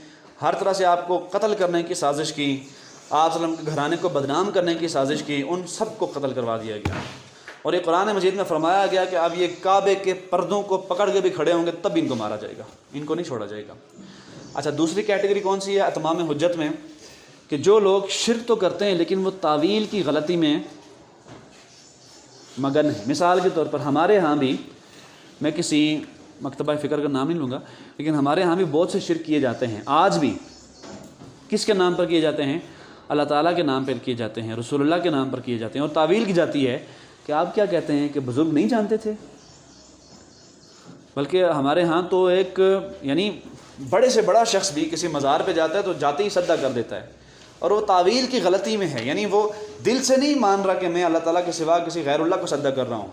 ہر طرح سے آپ کو قتل کرنے کی سازش کی، آپ صلی اللہ علیہ وسلم کے گھرانے کو بدنام کرنے کی سازش کی، ان سب کو قتل کروا دیا گیا۔ اور یہ قرآن مجید میں فرمایا گیا کہ اب یہ کعبے کے پردوں کو پکڑ کے بھی کھڑے ہوں گے تب ان کو مارا جائے گا، ان کو نہیں چھوڑا جائے گا۔ اچھا، دوسری کیٹیگری کون سی ہے اتمام حجت میں؟ کہ جو لوگ شرک تو کرتے ہیں لیکن وہ تعویل کی غلطی میں مگن ہے۔ مثال کے طور پر ہمارے ہاں بھی، میں کسی مکتبہ فکر کا نام نہیں لوں گا، لیکن ہمارے ہاں بھی بہت سے شرک کیے جاتے ہیں آج بھی۔ کس کے نام پر کیے جاتے ہیں؟ اللہ تعالیٰ کے نام پر کیے جاتے ہیں، رسول اللہ کے نام پر کیے جاتے ہیں، اور تعویل کی جاتی ہے کہ آپ کیا کہتے ہیں کہ بزرگ نہیں جانتے تھے؟ بلکہ ہمارے ہاں تو ایک یعنی بڑے سے بڑا شخص بھی کسی مزار پہ جاتا ہے تو جاتے ہی سجدہ کر دیتا ہے، اور وہ تعویل کی غلطی میں ہے، یعنی وہ دل سے نہیں مان رہا کہ میں اللہ تعالیٰ کے سوا کسی غیر اللہ کو سجدہ کر رہا ہوں،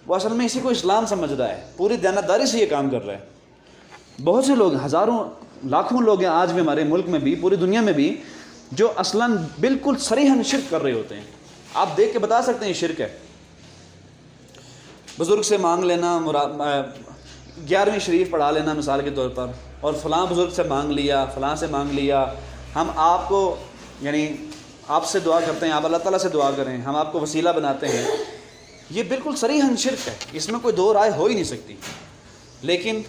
وہ اصل میں اسی کو اسلام سمجھ رہا ہے، پوری دیانتداری سے یہ کام کر رہا ہے۔ بہت سے لوگ، ہزاروں لاکھوں لوگ ہیں آج بھی ہمارے ملک میں بھی، پوری دنیا میں بھی، جو اصلاً بالکل صریحاً شرک کر رہے ہوتے ہیں۔ آپ دیکھ کے بتا سکتے ہیں یہ شرک ہے۔ بزرگ سے مانگ لینا، 11ویں شریف پڑھا لینا مثال کے طور پر، اور فلاں بزرگ سے مانگ لیا، فلاں سے مانگ لیا، ہم آپ کو یعنی آپ سے دعا کرتے ہیں، آپ اللہ تعالیٰ سے دعا کریں، ہم آپ کو وسیلہ بناتے ہیں، یہ بالکل صریحاً شرک ہے، اس میں کوئی دو رائے ہو ہی نہیں سکتی۔ لیکن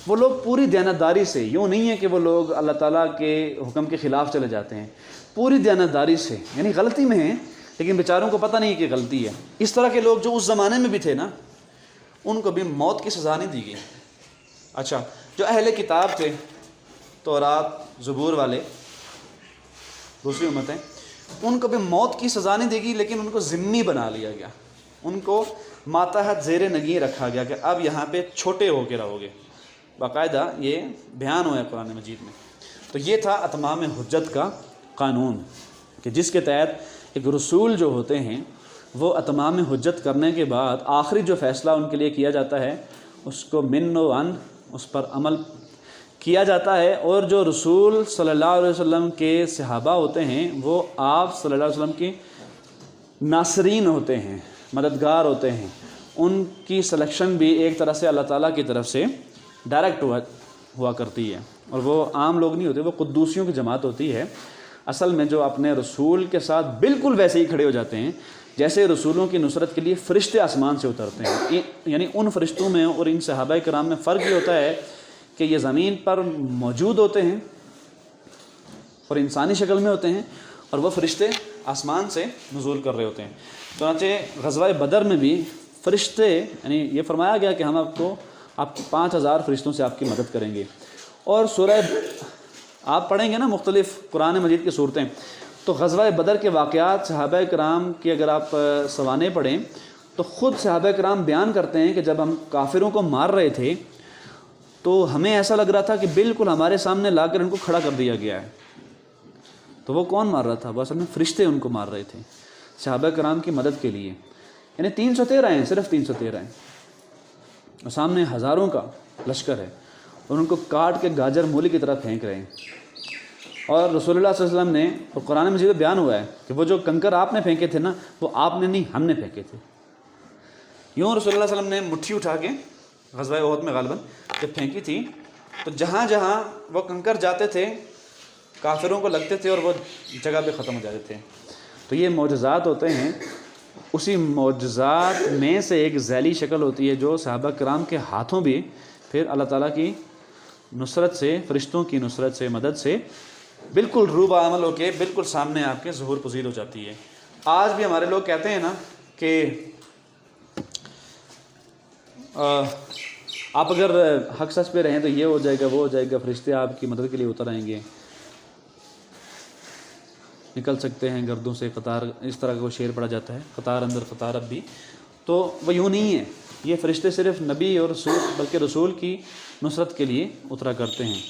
وہ لوگ پوری دیانتداری سے، یوں نہیں ہے کہ وہ لوگ اللہ تعالیٰ کے حکم کے خلاف چلے جاتے ہیں، پوری دیانتداری سے، یعنی غلطی میں ہیں لیکن بیچاروں کو پتہ نہیں کہ غلطی ہے۔ اس طرح کے لوگ جو اس زمانے میں بھی تھے نا، ان کو بھی موت کی سزا نہیں دی گئی۔ اچھا، جو اہل کتاب تھے، تورات، زبور والے، دوسری امتیں، ان کو بھی موت کی سزا نہیں دی گئی، لیکن ان کو ذمہ بنا لیا گیا، ان کو ماتحت زیر نگین رکھا گیا کہ اب یہاں پہ چھوٹے ہو کے رہو گے۔ باقاعدہ یہ بیان ہوا ہے قرآن مجید میں۔ تو یہ تھا اتمام حجت کا قانون، کہ جس کے تحت ایک رسول جو ہوتے ہیں وہ اتمام حجت کرنے کے بعد آخری جو فیصلہ ان کے لیے کیا جاتا ہے اس کو من و عن، اس پر عمل کیا جاتا ہے، اور جو رسول صلی اللہ علیہ وسلم کے صحابہ ہوتے ہیں وہ آپ صلی اللہ علیہ وسلم کے ناصرین ہوتے ہیں، مددگار ہوتے ہیں، ان کی سلیکشن بھی ایک طرح سے اللہ تعالیٰ کی طرف سے ڈائریکٹ ہوا کرتی ہے، اور وہ عام لوگ نہیں ہوتے، وہ قدوسیوں کی جماعت ہوتی ہے۔ اصل میں جو اپنے رسول کے ساتھ بالکل ویسے ہی کھڑے ہو جاتے ہیں جیسے رسولوں کی نصرت کے لیے فرشتے آسمان سے اترتے ہیں. یعنی ان فرشتوں میں اور ان صحابہ کرام میں فرق یہ ہوتا ہے کہ یہ زمین پر موجود ہوتے ہیں اور انسانی شکل میں ہوتے ہیں، اور وہ فرشتے آسمان سے نزول کر رہے ہوتے ہیں. چنانچہ غزوہ بدر میں بھی فرشتے، یعنی یہ فرمایا گیا کہ ہم آپ 5000 فرشتوں سے آپ کی مدد کریں گے. اور سورہ آپ پڑھیں گے نا مختلف قرآن مجید کی صورتیں، تو غزوہ بدر کے واقعات صحابہ کرام کی اگر آپ سوانح پڑھیں تو خود صحابہ کرام بیان کرتے ہیں کہ جب ہم کافروں کو مار رہے تھے تو ہمیں ایسا لگ رہا تھا کہ بالکل ہمارے سامنے لا کر ان کو کھڑا کر دیا گیا ہے. تو وہ کون مار رہا تھا؟ وہ اصل میں فرشتے ان کو مار رہے تھے صحابہ کرام کی مدد کے لیے. یعنی 313 ہیں، صرف 313 ہیں، اور سامنے ہزاروں کا لشکر ہے، اور ان کو کاٹ کے گاجر مولی کی طرح پھینک رہے ہیں. اور رسول اللہ صلی اللہ علیہ وسلم نے، اور قرآن مجید میں بیان ہوا ہے کہ وہ جو کنکر آپ نے پھینکے تھے نا، وہ آپ نے نہیں، ہم نے پھینکے تھے. یوں رسول اللہ صلی اللہ علیہ وسلم نے مٹھی اٹھا کے غزوہ احد میں غالباً جب پھینکی تھی تو جہاں جہاں وہ کنکر جاتے تھے کافروں کو لگتے تھے اور وہ جگہ پہ ختم ہو جاتے تھے. تو یہ معجزات ہوتے ہیں. اسی معجزات میں سے ایک ذیلی شکل ہوتی ہے جو صحابہ کرام کے ہاتھوں بھی پھر اللہ تعالیٰ کی نصرت سے، فرشتوں کی نصرت سے، مدد سے بالکل روبہ عمل ہو کے بالکل سامنے آپ کے ظہور پذیر ہو جاتی ہے. آج بھی ہمارے لوگ کہتے ہیں نا کہ آپ اگر حق سچ پہ رہیں تو یہ ہو جائے گا، وہ ہو جائے گا، فرشتے آپ کی مدد کے لیے اتر آئیں گے، نکل سکتے ہیں گردوں سے قطار، اس طرح کا وہ شعر پڑھا جاتا ہے، قطار اندر قطار اب بھی. تو وہ یوں نہیں ہے، یہ فرشتے صرف نبی اور رسول بلکہ رسول کی نصرت کے لیے اترا کرتے ہیں.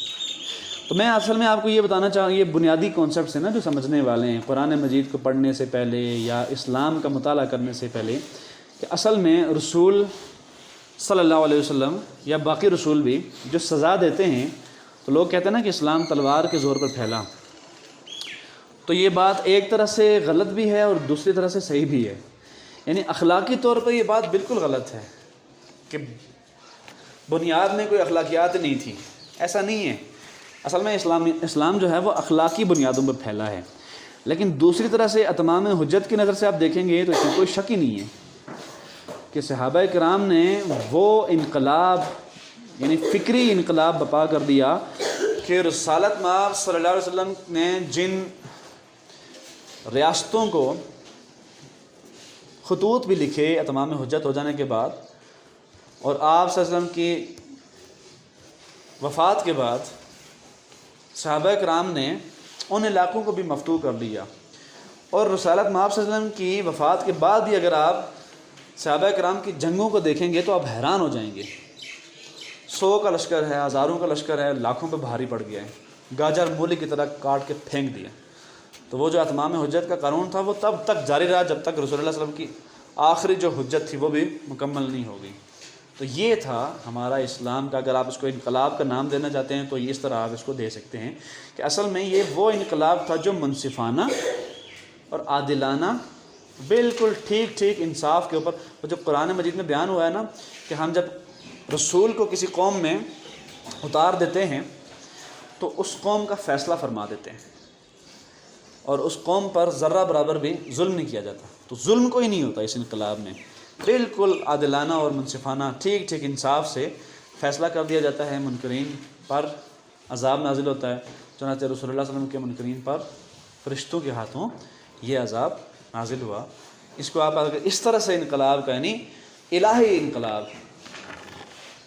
تو میں اصل میں آپ کو یہ بتانا چاہوں، یہ بنیادی کانسیپٹس ہیں نا جو سمجھنے والے ہیں قرآن مجید کو پڑھنے سے پہلے یا اسلام کا مطالعہ کرنے سے پہلے، کہ اصل میں رسول صلی اللہ علیہ وسلم یا باقی رسول بھی جو سزا دیتے ہیں، تو لوگ کہتے ہیں نا کہ اسلام تلوار کے زور پر پھیلا. تو یہ بات ایک طرح سے غلط بھی ہے اور دوسری طرح سے صحیح بھی ہے. یعنی اخلاقی طور پر یہ بات بالکل غلط ہے کہ بنیاد میں کوئی اخلاقیات نہیں تھی، ایسا نہیں ہے. اصل میں اسلام جو ہے وہ اخلاقی بنیادوں پر پھیلا ہے. لیکن دوسری طرح سے اتمام حجت کی نظر سے آپ دیکھیں گے تو اس میں کوئی شک ہی نہیں ہے کہ صحابہ کرام نے وہ انقلاب، یعنی فکری انقلاب بپا کر دیا کہ رسالت مآب صلی اللہ علیہ وسلم نے جن ریاستوں کو خطوط بھی لکھے اتمام حجت ہو جانے کے بعد، اور آپ صلی اللہ علیہ وسلم کی وفات کے بعد صحابہ کرام نے ان علاقوں کو بھی مفتوح کر دیا. اور رسالت مآب صلی اللہ علیہ وسلم کی وفات کے بعد بھی اگر آپ صحابہ کرام کی جنگوں کو دیکھیں گے تو آپ حیران ہو جائیں گے. 100 کا لشکر ہے، ہزاروں کا لشکر ہے، لاکھوں پہ بھاری پڑ گیا ہے، گاجر مولی کی طرح کاٹ کے پھینک دیا. تو وہ جو اتمام حجت کا قانون تھا وہ تب تک جاری رہا جب تک رسول اللہ صلی اللہ علیہ وسلم کی آخری جو حجت تھی وہ بھی مکمل نہیں ہو گئی. تو یہ تھا ہمارا اسلام کا، اگر آپ اس کو انقلاب کا نام دینا چاہتے ہیں تو اس طرح آپ اس کو دے سکتے ہیں کہ اصل میں یہ وہ انقلاب تھا جو منصفانہ اور عادلانہ، بالکل ٹھیک ٹھیک انصاف کے اوپر، وہ جو قرآن مجید میں بیان ہوا ہے نا کہ ہم جب رسول کو کسی قوم میں اتار دیتے ہیں تو اس قوم کا فیصلہ فرما دیتے ہیں اور اس قوم پر ذرہ برابر بھی ظلم نہیں کیا جاتا. تو ظلم کوئی نہیں ہوتا اس انقلاب میں، بالکل عادلانہ اور منصفانہ ٹھیک ٹھیک انصاف سے فیصلہ کر دیا جاتا ہے. منکرین پر عذاب نازل ہوتا ہے، چنانچہ رسول اللہ صلی اللہ علیہ وسلم کے منکرین پر فرشتوں کے ہاتھوں یہ عذاب نازل ہوا. اس کو آپ اگر اس طرح سے انقلاب کا، یعنی الہی انقلاب،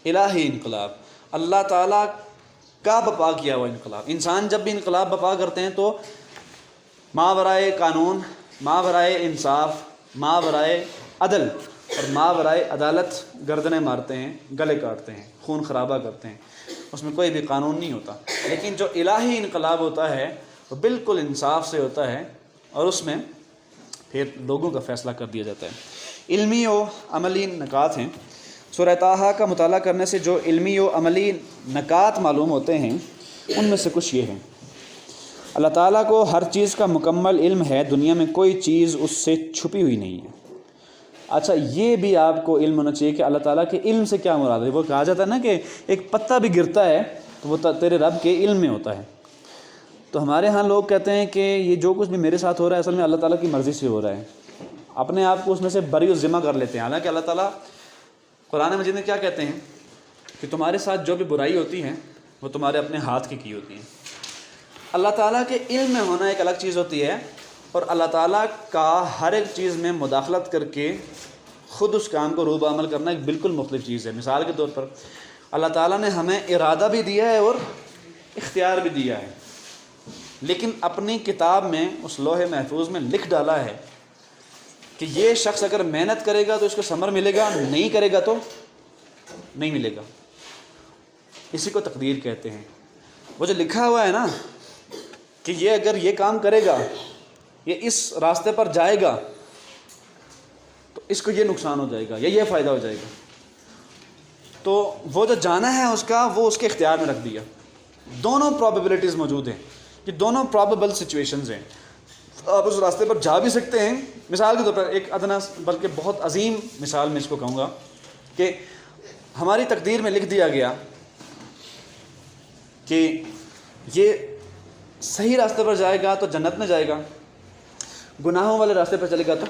الہی انقلاب، اللہ تعالیٰ کا بپا کیا ہوا انقلاب. انسان جب بھی انقلاب بپا کرتے ہیں تو ماورائے قانون، ماورائے انصاف، ماورائے عدل اور ماورائے عدالت گردنیں مارتے ہیں، گلے کاٹتے ہیں، خون خرابہ کرتے ہیں. اس میں کوئی بھی قانون نہیں ہوتا. لیکن جو الہی انقلاب ہوتا ہے وہ بالکل انصاف سے ہوتا ہے اور اس میں پھر لوگوں کا فیصلہ کر دیا جاتا ہے. علمی و عملی نکات ہیں. سورہ طٰہٰ کا مطالعہ کرنے سے جو علمی و عملی نکات معلوم ہوتے ہیں ان میں سے کچھ یہ ہیں. اللہ تعالیٰ کو ہر چیز کا مکمل علم ہے، دنیا میں کوئی چیز اس سے چھپی ہوئی نہیں ہے. اچھا، یہ بھی آپ کو علم ہونا چاہیے کہ اللہ تعالیٰ کے علم سے کیا مراد ہے. وہ کہا جاتا ہے نا کہ ایک پتا بھی گرتا ہے تو وہ تیرے رب کے علم میں ہوتا ہے. تو ہمارے ہاں لوگ کہتے ہیں کہ یہ جو کچھ بھی میرے ساتھ ہو رہا ہے اصل میں اللہ تعالیٰ کی مرضی سے ہو رہا ہے، اپنے آپ کو اس میں سے بری و ذمہ کر لیتے ہیں۔ حالانکہ اللہ تعالیٰ قرآن مجید میں کیا کہتے ہیں کہ تمہارے ساتھ جو بھی برائی ہوتی ہے وہ تمہارے اپنے ہاتھ کی ہوتی ہیں۔ اللہ تعالیٰ کے علم میں ہونا ایک الگ چیز ہوتی ہے، اور اللہ تعالیٰ کا ہر ایک چیز میں مداخلت کر کے خود اس کام کو روب عمل کرنا ایک بالکل مختلف چیز ہے۔ مثال کے طور پر اللہ تعالیٰ نے ہمیں ارادہ بھی دیا ہے اور اختیار بھی دیا ہے، لیکن اپنی کتاب میں اس لوح محفوظ میں لکھ ڈالا ہے کہ یہ شخص اگر محنت کرے گا تو اس کو ثمر ملے گا، نہیں کرے گا تو نہیں ملے گا۔ اسی کو تقدیر کہتے ہیں۔ وہ جو لکھا ہوا ہے نا کہ یہ اگر یہ کام کرے گا، یہ اس راستے پر جائے گا تو اس کو یہ نقصان ہو جائے گا یا یہ فائدہ ہو جائے گا، تو وہ جو جانا ہے اس کا وہ اس کے اختیار میں رکھ دیا۔ دونوں پرابیبلٹیز موجود ہیں، یہ دونوں پرابیبل سچویشنز ہیں۔ آپ اس راستے پر جا بھی سکتے ہیں۔ مثال کے طور پر ایک ادنا بلکہ بہت عظیم مثال میں اس کو کہوں گا کہ ہماری تقدیر میں لکھ دیا گیا کہ یہ صحیح راستے پر جائے گا تو جنت میں جائے گا، گناہوں والے راستے پر چلے گا تو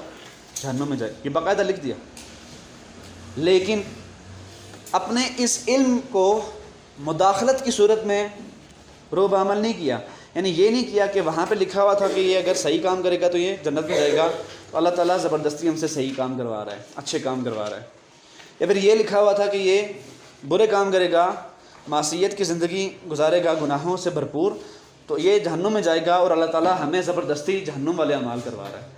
جہنم میں جائے گا، یہ باقاعدہ لکھ دیا۔ لیکن اپنے اس علم کو مداخلت کی صورت میں روب عمل نہیں کیا، یعنی یہ نہیں کیا کہ وہاں پہ لکھا ہوا تھا کہ یہ اگر صحیح کام کرے گا تو یہ جنت میں جائے گا، تو اللہ تعالیٰ زبردستی ہم سے صحیح کام کروا رہا ہے، اچھے کام کروا رہا ہے۔ یا پھر یہ لکھا ہوا تھا کہ یہ برے کام کرے گا، معصیت کی زندگی گزارے گا گناہوں سے بھرپور، تو یہ جہنم میں جائے گا، اور اللہ تعالیٰ ہمیں زبردستی جہنم والے اعمال کروا رہا ہے۔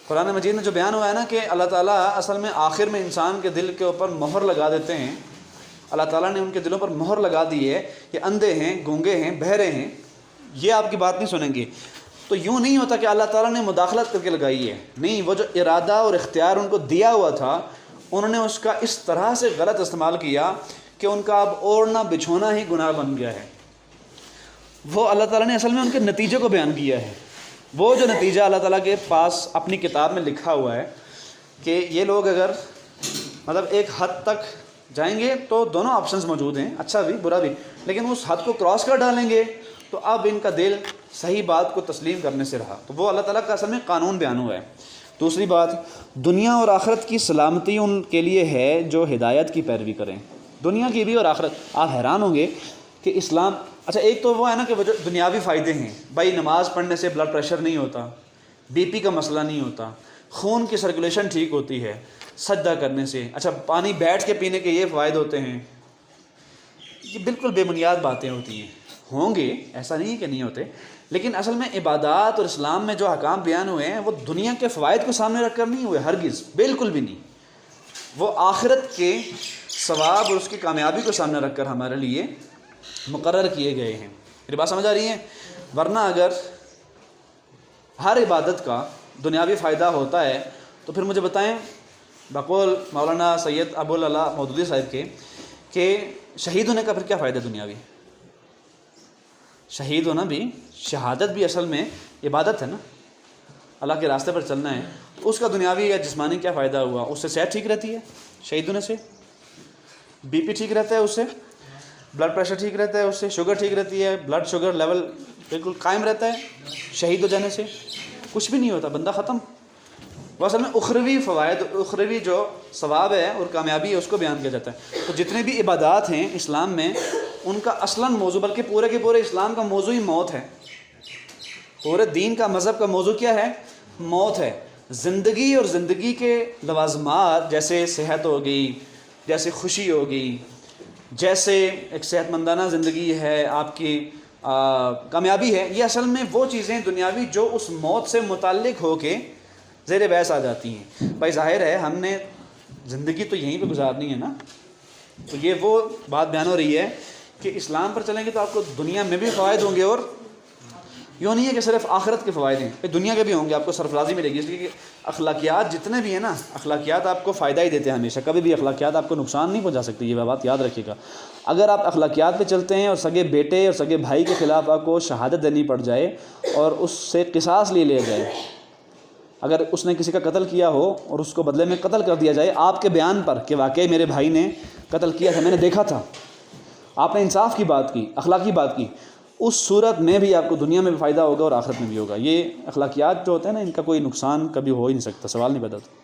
قرآن مجید میں جو بیان ہوا ہے نا کہ اللہ تعالیٰ اصل میں آخر میں انسان کے دل کے اوپر مہر لگا دیتے ہیں، اللہ تعالیٰ نے ان کے دلوں پر مہر لگا دی ہے، یہ اندھے ہیں، گونگے ہیں، بہرے ہیں، یہ آپ کی بات نہیں سنیں گے۔ تو یوں نہیں ہوتا کہ اللہ تعالیٰ نے مداخلت کر کے لگائی ہے، نہیں، وہ جو ارادہ اور اختیار ان کو دیا ہوا تھا انہوں نے اس کا اس طرح سے غلط استعمال کیا کہ ان کا اب اوڑھنا بچھونا ہی گناہ بن گیا ہے۔ وہ اللہ تعالیٰ نے اصل میں ان کے نتیجے کو بیان کیا ہے، وہ جو نتیجہ اللہ تعالیٰ کے پاس اپنی کتاب میں لکھا ہوا ہے کہ یہ لوگ اگر مطلب ایک حد تک جائیں گے تو دونوں آپشنز موجود ہیں، اچھا بھی برا بھی، لیکن اس حد کو کراس کر ڈالیں گے تو اب ان کا دل صحیح بات کو تسلیم کرنے سے رہا، تو وہ اللہ تعالیٰ کا اصل میں قانون بیان ہوا ہے۔ دوسری بات، دنیا اور آخرت کی سلامتی ان کے لیے ہے جو ہدایت کی پیروی کریں، دنیا کی بھی اور آخرت۔ آپ حیران ہوں گے کہ اسلام، اچھا ایک تو وہ ہے نا کہ وہ جو دنیاوی فائدے ہیں، بھائی نماز پڑھنے سے بلڈ پریشر نہیں ہوتا، بی پی کا مسئلہ نہیں ہوتا، خون کی سرکولیشن ٹھیک ہوتی ہے سجدہ کرنے سے، اچھا پانی بیٹھ کے پینے کے یہ فوائد ہوتے ہیں، یہ بالکل بے بنیاد باتیں ہوتی ہیں، ہوں گے، ایسا نہیں ہے کہ نہیں ہوتے، لیکن اصل میں عبادات اور اسلام میں جو احکام بیان ہوئے ہیں وہ دنیا کے فوائد کو سامنے رکھ کر نہیں ہوئے، ہرگز، بالکل بھی نہیں، وہ آخرت کے ثواب اور اس کی کامیابی کو سامنے رکھ کر ہمارے لیے مقرر کیے گئے ہیں۔ میری بات سمجھ آ رہی ہے؟ ورنہ اگر ہر عبادت کا دنیاوی فائدہ ہوتا ہے تو پھر مجھے بتائیں بقول مولانا سید ابو العلا مودودی صاحب کے کہ شہید ہونے کا پھر کیا فائدہ دنیاوی؟ شہید ہونا بھی، شہادت بھی اصل میں عبادت ہے نا، اللہ کے راستے پر چلنا ہے، تو اس کا دنیاوی یا جسمانی کیا فائدہ ہوا؟ اس سے صحت ٹھیک رہتی ہے شہید ہونے سے، بی پی ٹھیک رہتا ہے اس سے، بلڈ پریشر ٹھیک رہتا ہے اس سے، شوگر ٹھیک رہتی ہے، بلڈ شوگر لیول بالکل قائم رہتا ہے، شہید ہو جانے سے کچھ بھی نہیں ہوتا، بندہ ختم۔ وہ اصل میں اخروی فوائد، اخروی جو ثواب ہے اور کامیابی ہے اس کو بیان کیا جاتا ہے۔ تو جتنے بھی عبادات ہیں اسلام میں ان کا اصلاً موضوع، بلکہ پورے کے پورے اسلام کا موضوع ہی موت ہے، پورے دین کا مذہب کا موضوع کیا ہے؟ موت ہے۔ زندگی اور زندگی کے لوازمات جیسے صحت ہو گئی، جیسے خوشی ہو گئی، جیسے ایک صحت مندانہ زندگی ہے، آپ کی کامیابی ہے، یہ اصل میں وہ چیزیں دنیاوی جو اس موت سے متعلق ہو کے زیر بحث آ جاتی ہیں۔ بھائی ظاہر ہے ہم نے زندگی تو یہیں پہ گزارنی ہے نا، تو یہ وہ بات بیان ہو رہی ہے کہ اسلام پر چلیں گے تو آپ کو دنیا میں بھی فوائد ہوں گے، اور یوں نہیں ہے کہ صرف آخرت کے فوائد ہیں، دنیا کے بھی ہوں گے، آپ کو سرفرازی ملے گی، اس لیے کہ اخلاقیات جتنے بھی ہیں نا، اخلاقیات آپ کو فائدہ ہی دیتے ہیں ہمیشہ، کبھی بھی اخلاقیات آپ کو نقصان نہیں پہنچا سکتی، یہ بات یاد رکھیے گا۔ اگر آپ اخلاقیات پہ چلتے ہیں اور سگے بیٹے اور سگے بھائی کے خلاف آپ کو شہادت دینی پڑ جائے اور اس سے قصاص لے جائے، اگر اس نے کسی کا قتل کیا ہو اور اس کو بدلے میں قتل کر دیا جائے آپ کے بیان پر کہ واقعی میرے بھائی نے قتل کیا تھا، میں نے دیکھا تھا، آپ نے انصاف کی بات کی، اخلاقی بات کی، اس صورت میں بھی آپ کو دنیا میں بھی فائدہ ہوگا اور آخرت میں بھی ہوگا. یہ اخلاقیات جو ہوتے ہیں نا، ان کا کوئی نقصان کبھی ہو ہی نہیں سکتا، سوال نہیں پیدا ہوتا.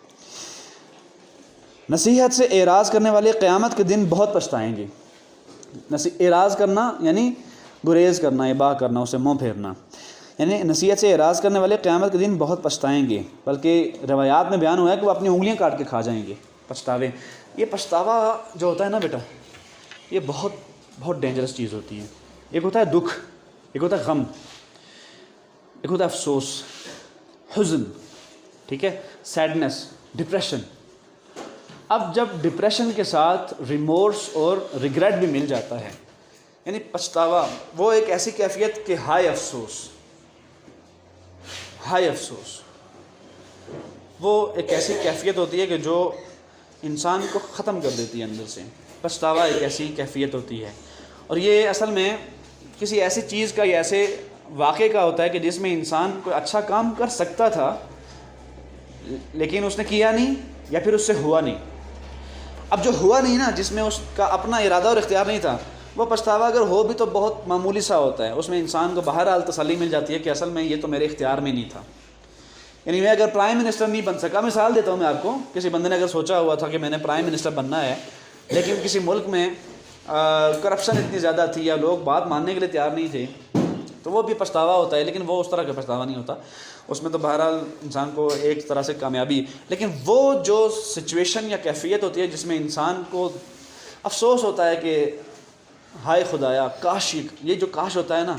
نصیحت سے اعراض کرنے والے قیامت کے دن بہت پچھتائیں گے. اعراض کرنا یعنی گریز کرنا، اباء کرنا، اسے منہ پھیرنا. یعنی نصیحت سے اعراض کرنے والے قیامت کے دن بہت پچھتائیں گے، بلکہ روایات میں بیان ہوا ہے کہ وہ اپنی انگلیاں کاٹ کے کھا جائیں گے. پچھتاوے، یہ پچھتاوا جو ہوتا ہے نا بیٹا، یہ بہت بہت ڈینجرس چیز ہوتی ہے. ایک ہوتا ہے دکھ، ایک ہوتا ہے غم، ایک ہوتا ہے افسوس، حزن، ٹھیک ہے، سیڈنس، ڈپریشن. اب جب ڈپریشن کے ساتھ ریمورس اور ریگریٹ بھی مل جاتا ہے، یعنی پچھتاوا، وہ ایک ایسی کیفیت کہ ہائے افسوس، ہائے افسوس، وہ ایک ایسی کیفیت ہوتی ہے کہ جو انسان کو ختم کر دیتی ہے اندر سے. پچھتاوا ایک ایسی کیفیت ہوتی ہے، اور یہ اصل میں کسی ایسی چیز کا یا ایسے واقعے کا ہوتا ہے کہ جس میں انسان کوئی اچھا کام کر سکتا تھا لیکن اس نے کیا نہیں، یا پھر اس سے ہوا نہیں. اب جو ہوا نہیں نا، جس میں اس کا اپنا ارادہ اور اختیار نہیں تھا، وہ پچھتاوا اگر ہو بھی تو بہت معمولی سا ہوتا ہے. اس میں انسان کو بہرحال تسلی مل جاتی ہے کہ اصل میں یہ تو میرے اختیار میں نہیں تھا. یعنی میں اگر پرائم منسٹر نہیں بن سکا، مثال دیتا ہوں میں آپ کو، کسی بندے نے اگر سوچا ہوا تھا کہ میں نے پرائم منسٹر بننا ہے، لیکن کسی ملک میں کرپشن اتنی زیادہ تھی یا لوگ بات ماننے کے لیے تیار نہیں تھے، تو وہ بھی پچھتاوا ہوتا ہے. لیکن وہ اس طرح کا پچھتاوا نہیں ہوتا، اس میں تو بہرحال انسان کو ایک طرح سے کامیابی. لیکن وہ جو سچویشن یا کیفیت ہوتی ہے جس میں انسان کو افسوس ہوتا ہے کہ ہائے خدایا، کاش، یہ جو کاش ہوتا ہے نا،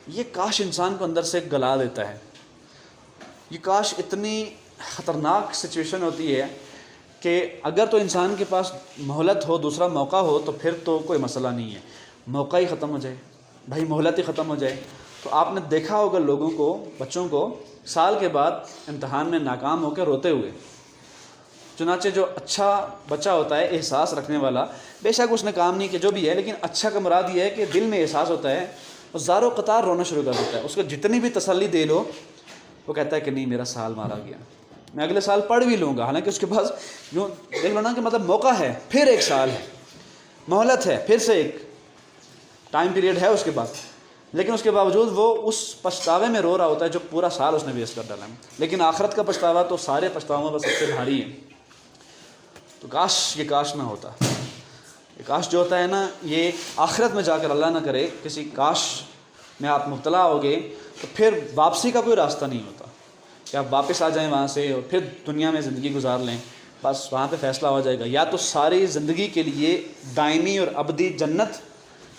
یہ کاش انسان کو اندر سے گلا دیتا ہے. یہ کاش اتنی خطرناک سچویشن ہوتی ہے کہ اگر تو انسان کے پاس مہلت ہو، دوسرا موقع ہو، تو پھر تو کوئی مسئلہ نہیں ہے. موقع ہی ختم ہو جائے بھائی، مہلت ہی ختم ہو جائے. تو آپ نے دیکھا ہوگا لوگوں کو، بچوں کو سال کے بعد امتحان میں ناکام ہو کے روتے ہوئے. چنانچہ جو اچھا بچہ ہوتا ہے، احساس رکھنے والا، بے شک اس نے کام نہیں کیا جو بھی ہے، لیکن اچھا کا مراد یہ ہے کہ دل میں احساس ہوتا ہے، وہ زار و قطار رونا شروع کر دیتا ہے. اس کو جتنی بھی تسلی دے لو، وہ کہتا ہے کہ نہیں، میرا سال مارا گیا، میں اگلے سال پڑھ بھی لوں گا. حالانکہ اس کے پاس جو دیکھ لو نا کہ مطلب موقع ہے، پھر ایک سال ہے، مہلت ہے، پھر سے ایک ٹائم پیریڈ ہے اس کے بعد، لیکن اس کے باوجود وہ اس پچھتاوے میں رو رہا ہوتا ہے جو پورا سال اس نے ویسٹ کر ڈالا ہے. لیکن آخرت کا پچھتاوا تو سارے پچھتاووں پر سب سے بھاری ہے. تو کاش یہ کاش نہ ہوتا. یہ کاش جو ہوتا ہے نا، یہ آخرت میں جا کر اللہ نہ کرے کسی کاش میں آپ مبتلا ہو گئے تو پھر واپسی کا کوئی راستہ نہیں ہوتا کہ آپ واپس آ جائیں وہاں سے اور پھر دنیا میں زندگی گزار لیں. بس وہاں پہ فیصلہ ہو جائے گا، یا تو ساری زندگی کے لیے دائمی اور ابدی جنت،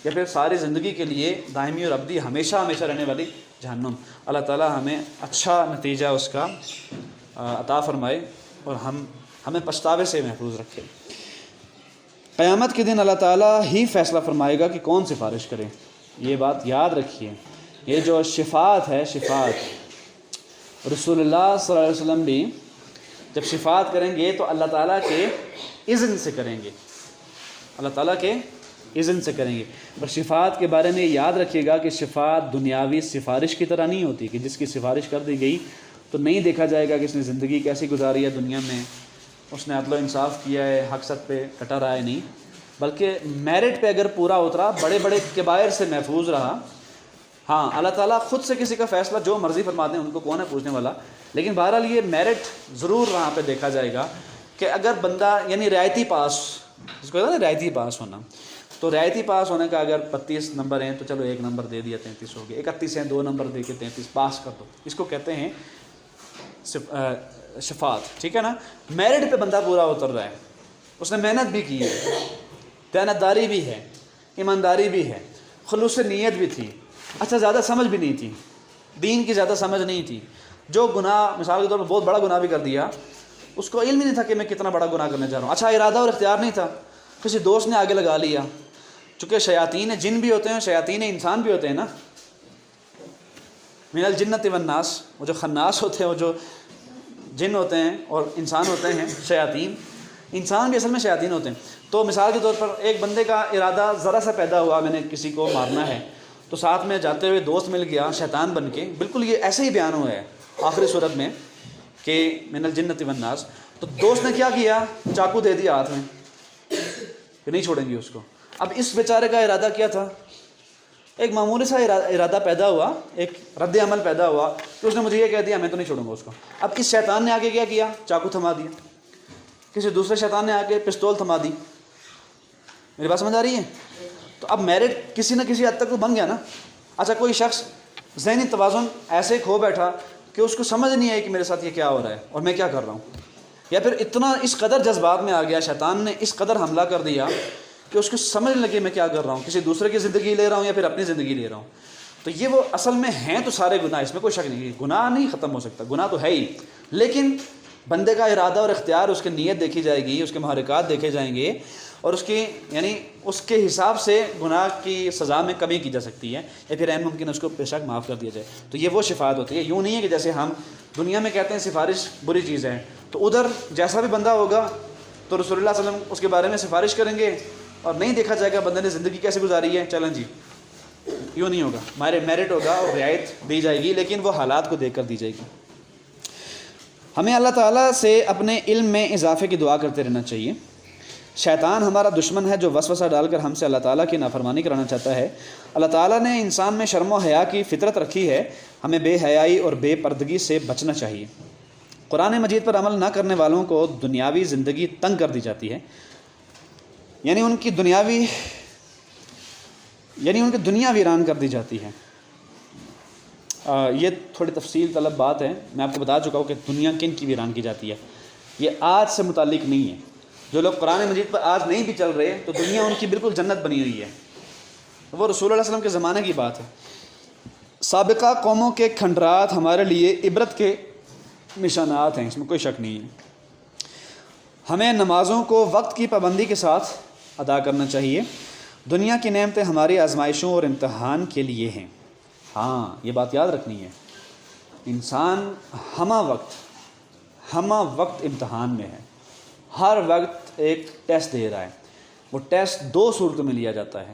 یا پھر ساری زندگی کے لیے دائمی اور ابدی ہمیشہ ہمیشہ رہنے والی جہنم. اللہ تعالی ہمیں اچھا نتیجہ اس کا عطا فرمائے اور ہمیں پچھتاوے سے محفوظ رکھے. قیامت کے دن اللہ تعالیٰ ہی فیصلہ فرمائے گا کہ کون سفارش کرے. یہ بات یاد رکھیے. یہ جو شفاعت ہے، شفاعت، رسول اللہ صلی اللہ علیہ وسلم بھی جب شفاعت کریں گے تو اللہ تعالیٰ کے اذن سے کریں گے، اللہ تعالیٰ کے اذن سے کریں گے. اور شفاعت کے بارے میں یاد رکھیے گا کہ شفاعت دنیاوی سفارش کی طرح نہیں ہوتی کہ جس کی سفارش کر دی گئی تو نہیں دیکھا جائے گا کہ اس نے زندگی کیسی گزاری ہے دنیا میں، اس نے عدل و انصاف کیا ہے، حق سچ پہ کٹا رہا ہے. نہیں، بلکہ میرٹ پہ اگر پورا اترا، بڑے بڑے کبائر سے محفوظ رہا. ہاں، اللہ تعالیٰ خود سے کسی کا فیصلہ جو مرضی فرماتے ہیں، ان کو کون ہے پوچھنے والا، لیکن بہرحال یہ میرٹ ضرور وہاں پہ دیکھا جائے گا کہ اگر بندہ یعنی رعایتی پاس، جس کو کہتے ہیں نا رعایتی پاس ہونا، تو رعایتی پاس ہونے کا اگر 32 نمبر ہیں تو چلو 1 نمبر دے دیا، 33 ہو گیا. 31 ہیں، 2 نمبر دے کے 33 پاس کر دو. اس کو کہتے ہیں شفاعت. ٹھیک ہے نا، میرٹ پہ بندہ پورا اتر رہا ہے، اس نے محنت بھی کی ہے، دیانتداری بھی ہے، ایمانداری بھی ہے، خلوص نیت بھی تھی، اچھا زیادہ سمجھ بھی نہیں تھی، دین کی زیادہ سمجھ نہیں تھی. جو گناہ مثال کے طور پر بہت بڑا گناہ بھی کر دیا، اس کو علم ہی نہیں تھا کہ میں کتنا بڑا گناہ کرنے جا رہا ہوں. اچھا ارادہ اور اختیار نہیں تھا، کسی دوست نے آگے لگا لیا. چونکہ شیاطین جن بھی ہوتے ہیں، شیاطین انسان بھی ہوتے ہیں نا، من الجنت والناس، وہ جو خناس ہوتے ہیں، وہ جو جن ہوتے ہیں اور انسان ہوتے ہیں شیاطین، انسان بھی اصل میں شیاطین ہوتے ہیں. تو مثال کے طور پر ایک بندے کا ارادہ ذرا سا پیدا ہوا، میں نے کسی کو مارنا ہے، تو ساتھ میں جاتے ہوئے دوست مل گیا شیطان بن کے. بالکل یہ ایسے ہی بیان ہوا ہے آخری صورت میں کہ من الجنت والناس. تو دوست نے کیا کیا، چاقو دے دیا ہاتھ میں کہ نہیں چھوڑیں گے اس کو. اب اس بیچارے کا ارادہ کیا تھا، ایک معمولی سا ارادہ پیدا ہوا، ایک رد عمل پیدا ہوا کہ اس نے مجھے یہ کہہ دیا میں تو نہیں چھوڑوں گا اس کو۔ اب اس شیطان نے آگے کیا کیا؟ چاقو تھما دیا، کسی دوسرے شیطان نے آگے پستول تھما دی۔ میری بات سمجھ آ رہی ہے؟ تو اب میرٹ کسی نہ کسی حد تک تو بن گیا نا۔ اچھا کوئی شخص ذہنی توازن ایسے کھو بیٹھا کہ اس کو سمجھ نہیں آئی کہ میرے ساتھ یہ کیا ہو رہا ہے اور میں کیا کر رہا ہوں، یا پھر اتنا اس قدر جذبات میں آ گیا، شیطان نے اس قدر حملہ کر دیا کہ اس کو سمجھ لگے میں کیا کر رہا ہوں، کسی دوسرے کی زندگی لے رہا ہوں یا پھر اپنی زندگی لے رہا ہوں۔ تو یہ وہ اصل میں ہیں تو سارے گناہ، اس میں کوئی شک نہیں، گناہ نہیں ختم ہو سکتا، گناہ تو ہے ہی، لیکن بندے کا ارادہ اور اختیار، اس کی نیت دیکھی جائے گی، اس کے محرکات دیکھے جائیں گے، اور اس کی یعنی اس کے حساب سے گناہ کی سزا میں کمی کی جا سکتی ہے، یا پھر عین ممکن اس کو بے شک معاف کر دیا جائے۔ تو یہ وہ شفاعت ہوتی ہے۔ یوں نہیں ہے کہ جیسے ہم دنیا میں کہتے ہیں سفارش بری چیز ہے، تو ادھر جیسا بھی بندہ ہوگا تو رسول اللہ صلی اللہ علیہ وسلم اس کے بارے میں سفارش کریں گے، اور نہیں دیکھا جائے گا بندے نے زندگی کیسے گزاری ہے، چلیں جی، یوں نہیں ہوگا، میرٹ ہوگا اور رعایت دی جائے گی، لیکن وہ حالات کو دیکھ کر دی جائے گی۔ ہمیں اللہ تعالیٰ سے اپنے علم میں اضافے کی دعا کرتے رہنا چاہیے۔ شیطان ہمارا دشمن ہے جو وسوسہ ڈال کر ہم سے اللہ تعالیٰ کی نافرمانی کرانا چاہتا ہے۔ اللہ تعالیٰ نے انسان میں شرم و حیا کی فطرت رکھی ہے، ہمیں بے حیائی اور بے پردگی سے بچنا چاہیے۔ قرآن مجید پر عمل نہ کرنے والوں کو دنیاوی زندگی تنگ کر دی جاتی ہے، یعنی ان کی دنیا ویران کر دی جاتی ہے۔ یہ تھوڑی تفصیل طلب بات ہے، میں آپ کو بتا چکا ہوں کہ دنیا کن کی ویران کی جاتی ہے، یہ آج سے متعلق نہیں ہے۔ جو لوگ قرآن مجید پر آج نہیں بھی چل رہے تو دنیا ان کی بالکل جنت بنی ہوئی ہے، وہ رسول اللہ علیہ وسلم کے زمانے کی بات ہے۔ سابقہ قوموں کے کھنڈرات ہمارے لیے عبرت کے نشانات ہیں، اس میں کوئی شک نہیں ہے۔ ہمیں نمازوں کو وقت کی پابندی کے ساتھ ادا کرنا چاہیے۔ دنیا کی نعمتیں ہماری آزمائشوں اور امتحان کے لیے ہیں۔ ہاں یہ بات یاد رکھنی ہے، انسان ہمہ وقت امتحان میں ہے، ہر وقت ایک ٹیسٹ دے رہا ہے۔ وہ ٹیسٹ دو صورتوں میں لیا جاتا ہے،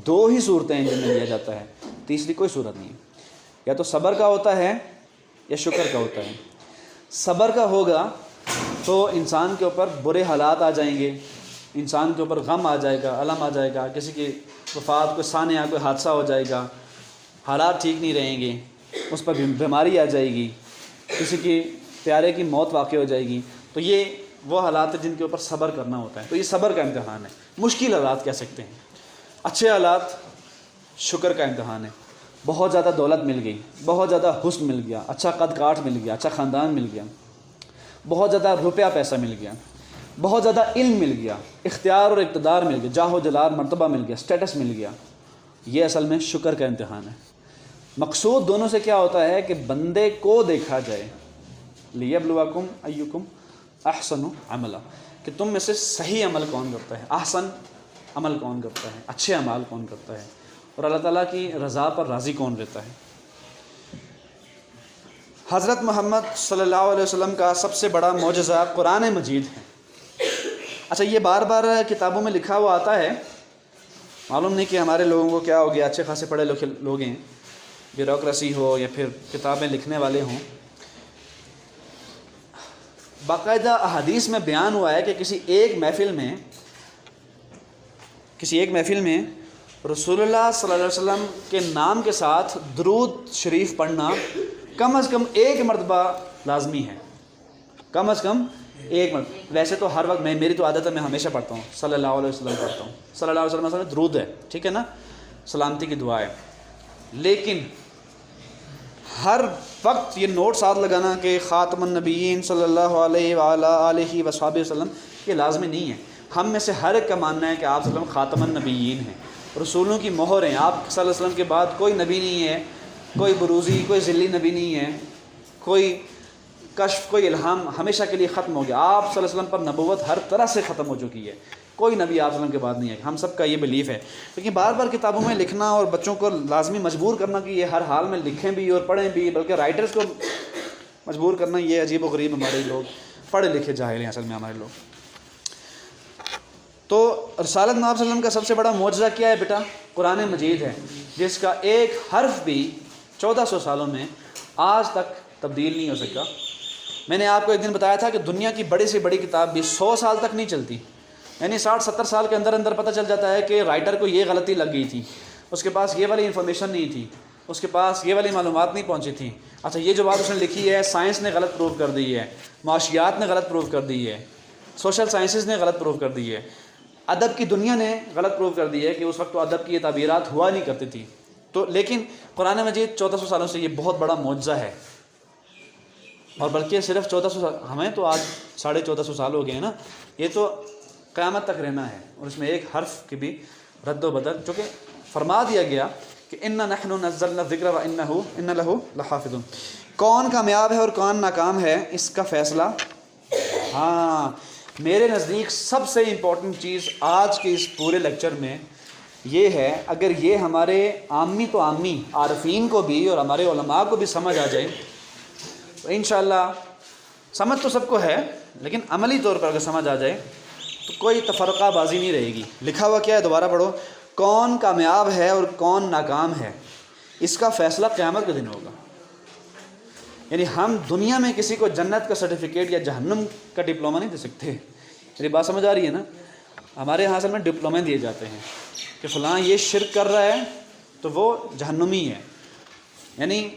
دو ہی صورتیں ہیں جن میں لیا جاتا ہے، تیسری کوئی صورت نہیں ہے۔ یا تو صبر کا ہوتا ہے یا شکر کا ہوتا ہے۔ صبر کا ہوگا تو انسان کے اوپر برے حالات آ جائیں گے، انسان کے اوپر غم آ جائے گا، الم آ جائے گا، کسی کی وفات، کوئی سانحہ، کوئی حادثہ ہو جائے گا، حالات ٹھیک نہیں رہیں گے، اس پر بیماری آ جائے گی، کسی کی پیارے کی موت واقع ہو جائے گی، تو یہ وہ حالات ہیں جن کے اوپر صبر کرنا ہوتا ہے۔ تو یہ صبر کا امتحان ہے، مشکل حالات کہہ سکتے ہیں۔ اچھے حالات شکر کا امتحان ہے، بہت زیادہ دولت مل گئی، بہت زیادہ حسن مل گیا، اچھا قد کاٹ مل گیا، اچھا خاندان مل گیا، بہت زیادہ روپیہ پیسہ مل گیا، بہت زیادہ علم مل گیا، اختیار اور اقتدار مل گیا، جاہ و جلال مرتبہ مل گیا، اسٹیٹس مل گیا، یہ اصل میں شکر کا امتحان ہے۔ مقصود دونوں سے کیا ہوتا ہے کہ بندے کو دیکھا جائے، لیبلوکم ایکم احسن عملا، کہ تم میں سے صحیح عمل کون کرتا ہے، احسن عمل کون کرتا ہے، اچھے اعمال کون کرتا ہے، اور اللہ تعالیٰ کی رضا پر راضی کون رہتا ہے۔ حضرت محمد صلی اللہ علیہ وسلم کا سب سے بڑا معجزہ قرآن مجید ہے۔ اچھا یہ بار بار کتابوں میں لکھا ہوا آتا ہے، معلوم نہیں کہ ہمارے لوگوں کو کیا ہو گیا، اچھے خاصے پڑھے لکھے لوگ ہیں، بیوروکریسی ہو یا پھر کتابیں لکھنے والے ہوں، باقاعدہ احادیث میں بیان ہوا ہے کہ کسی ایک محفل میں رسول اللہ صلی اللہ علیہ وسلم کے نام کے ساتھ درود شریف پڑھنا کم از کم ایک مرتبہ لازمی ہے، کم از کم ایک مرتبہ۔ ویسے تو ہر وقت میری تو عادت ہے، میں ہمیشہ پڑھتا ہوں، صلی اللہ علیہ وسلم پڑھتا ہوں، صلی اللہ علیہ وسلم درود ہے، ٹھیک ہے نا، سلامتی کی دعا ہے، لیکن ہر وقت یہ نوٹ ساتھ لگانا کہ خاتم النبیین صلی اللہ علیہ وآلہ آلہ وصحبہ وسلم یہ لازمی نہیں ہے۔ ہم میں سے ہر ایک کا ماننا ہے کہ آپ صلی اللہ علیہ وسلم خاتم النبیین ہیں، رسولوں کی مہر ہیں، آپ صلی اللہ علیہ وسلم کے بعد کوئی نبی نہیں ہے، کوئی بروزی، کوئی ذلی نبی نہیں ہے، کوئی کشف، کوئی الہام ہمیشہ کے لیے ختم ہو گیا، آپ صلی اللہ علیہ وسلم پر نبوت ہر طرح سے ختم ہو چکی ہے، کوئی نبی آپ صلی اللہ علیہ وسلم کے بعد نہیں ہے، ہم سب کا یہ بلیف ہے۔ لیکن بار بار کتابوں میں لکھنا اور بچوں کو لازمی مجبور کرنا کہ یہ ہر حال میں لکھیں بھی اور پڑھیں بھی، بلکہ رائٹرز کو مجبور کرنا، یہ عجیب و غریب ہمارے لوگ پڑھے لکھے جاہل ہیں اصل میں ہمارے لوگ۔ تو رسالت میں آپ صلی اللہ علیہ وسلم کا سب سے بڑا معجزہ کیا ہے بیٹا؟ قرآن مجید ہے، جس کا ایک حرف بھی 1400 سالوں میں آج تک تبدیل نہیں ہو سکا۔ میں نے آپ کو ایک دن بتایا تھا کہ دنیا کی بڑی سے بڑی کتاب بھی 100 سال تک نہیں چلتی، یعنی 60-70 سال کے اندر پتہ چل جاتا ہے کہ رائٹر کو یہ غلطی لگ گئی تھی، اس کے پاس یہ والی انفارمیشن نہیں تھی، اس کے پاس یہ والی معلومات نہیں پہنچی تھیں. اچھا یہ جو بات اس نے لکھی ہے سائنس نے غلط پروو کر دی ہے، معاشیات نے غلط پروو کر دی ہے، سوشل سائنسز نے غلط پروو کر دی ہے، ادب کی دنیا نے غلط پروو کر دی ہے کہ اس وقت تو ادب کی یہ تعبیرات ہوا نہیں کرتی تھی. تو لیکن قرآن مجید 1400 سالوں سے یہ بہت بڑا معجزہ ہے، اور بلکہ صرف 1400 سال، ہمیں تو آج 1450 سال ہو گئے ہیں نا، یہ تو قیامت تک رہنا ہے. اور اس میں ایک حرف کی بھی رد و بدل، چونکہ فرما دیا گیا کہ انا نحن نزلنا الذکر وان لہ لحافظون. کون کامیاب ہے اور کون ناکام ہے اس کا فیصلہ، ہاں میرے نزدیک سب سے امپورٹنٹ چیز آج کے اس پورے لیکچر میں یہ ہے، اگر یہ ہمارے عامی تو عامی عارفین کو بھی اور ہمارے علماء کو بھی سمجھ آ جائے تو انشاءاللہ، سمجھ تو سب کو ہے لیکن عملی طور پر اگر سمجھ آ جائے تو کوئی تفرقہ بازی نہیں رہے گی. لکھا ہوا کیا ہے، دوبارہ پڑھو، کون کامیاب ہے اور کون ناکام ہے اس کا فیصلہ قیامت کے دن ہوگا. یعنی ہم دنیا میں کسی کو جنت کا سرٹیفکیٹ یا جہنم کا ڈپلومہ نہیں دے سکتے. میری بات سمجھ آ رہی ہے نا؟ ہمارے یہاں اصل میں ڈپلومے دیے جاتے ہیں کہ فلاں یہ شرک کر رہا ہے تو وہ جہنمی ہے. یعنی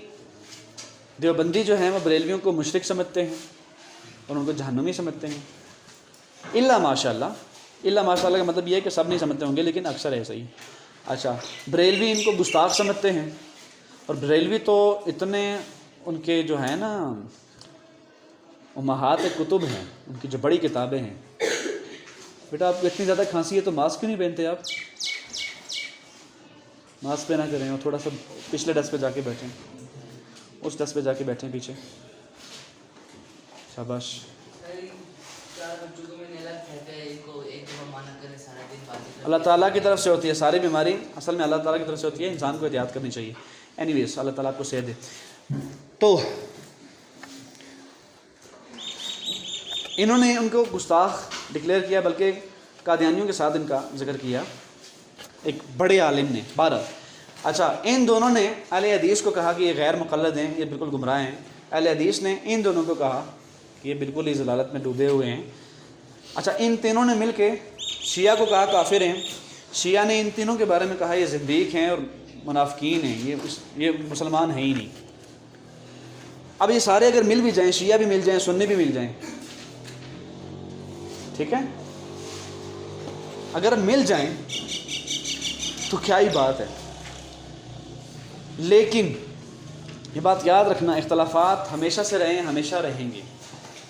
دیوبندی جو ہیں وہ بریلویوں کو مشرک سمجھتے ہیں اور ان کو جہنمی سمجھتے ہیں. الا ماشاء اللہ کا مطلب یہ ہے کہ سب نہیں سمجھتے ہوں گے لیکن اکثر ایسا ہی. اچھا بریلوی ان کو گستاخ سمجھتے ہیں، اور بریلوی تو اتنے ان کے جو ہیں نا امہات کتب ہیں، ان کی جو بڑی کتابیں ہیں. بیٹا آپ کو اتنی زیادہ کھانسی ہے تو ماسک کیوں نہیں پہنتے آپ؟ ماسک پہنا کریں اور تھوڑا سا پچھلے ڈیسک پہ جا کے بیٹھیں، اس ڈیسک پہ جا کے بیٹھیں پیچھے. شاباش. اللہ تعالیٰ کی طرف سے ہوتی ہے ساری بیماری، اصل میں اللہ تعالیٰ کی طرف سے ہوتی ہے، انسان کو احتیاط کرنی چاہیے. اینی ویز اللہ تعالیٰ آپ کو صحت دے. تو انہوں نے ان کو گستاخ ڈکلیئر کیا، بلکہ قادیانیوں کے ساتھ ان کا ذکر کیا ایک بڑے عالم نے. 12 اچھا ان دونوں نے اہل حدیث کو کہا کہ یہ غیر مقلد ہیں، یہ بالکل گمراہ ہیں. اہل حدیث نے ان دونوں کو کہا کہ یہ بالکل ہی ضلالت میں ڈوبے ہوئے ہیں. اچھا ان تینوں نے مل کے شیعہ کو کہا کافر ہیں. شیعہ نے ان تینوں کے بارے میں کہا یہ زندیق ہیں اور منافقین ہیں، یہ مسلمان ہیں ہی نہیں. اب یہ سارے اگر مل بھی جائیں، شیعہ بھی مل جائیں، سنی بھی مل جائیں، ٹھیک ہے، اگر مل جائیں تو کیا ہی بات ہے. لیکن یہ بات یاد رکھنا، اختلافات ہمیشہ سے رہے ہیں، ہمیشہ رہیں گے،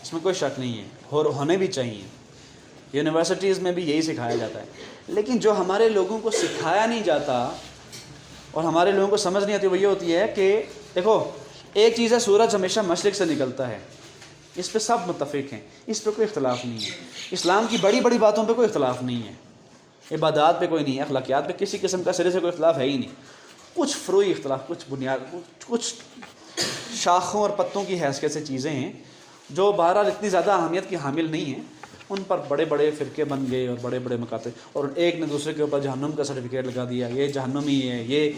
اس میں کوئی شک نہیں ہے، اور ہونے بھی چاہیے. یونیورسٹیز میں بھی یہی سکھایا جاتا ہے. لیکن جو ہمارے لوگوں کو سکھایا نہیں جاتا اور ہمارے لوگوں کو سمجھ نہیں آتی وہ یہ ہوتی ہے کہ دیکھو ایک چیز ہے، سورج ہمیشہ مشرق سے نکلتا ہے، اس پہ سب متفق ہیں، اس پہ کوئی اختلاف نہیں ہے. اسلام کی بڑی بڑی باتوں پہ کوئی اختلاف نہیں ہے، عبادات پہ کوئی نہیں ہے، اخلاقیات پہ کسی قسم کا سرے سے کوئی اختلاف ہے ہی نہیں. کچھ فروعی اختلاف، کچھ بنیاد، کچھ شاخوں اور پتوں کی حیثیت سے چیزیں ہیں جو بہرحال اتنی زیادہ اہمیت کی حامل نہیں ہیں. ان پر بڑے بڑے فرقے بن گئے اور بڑے بڑے مکاتب، اور ایک نے دوسرے کے اوپر جہنم کا سرٹیفکیٹ لگا دیا، یہ جہنمی ہے، یہ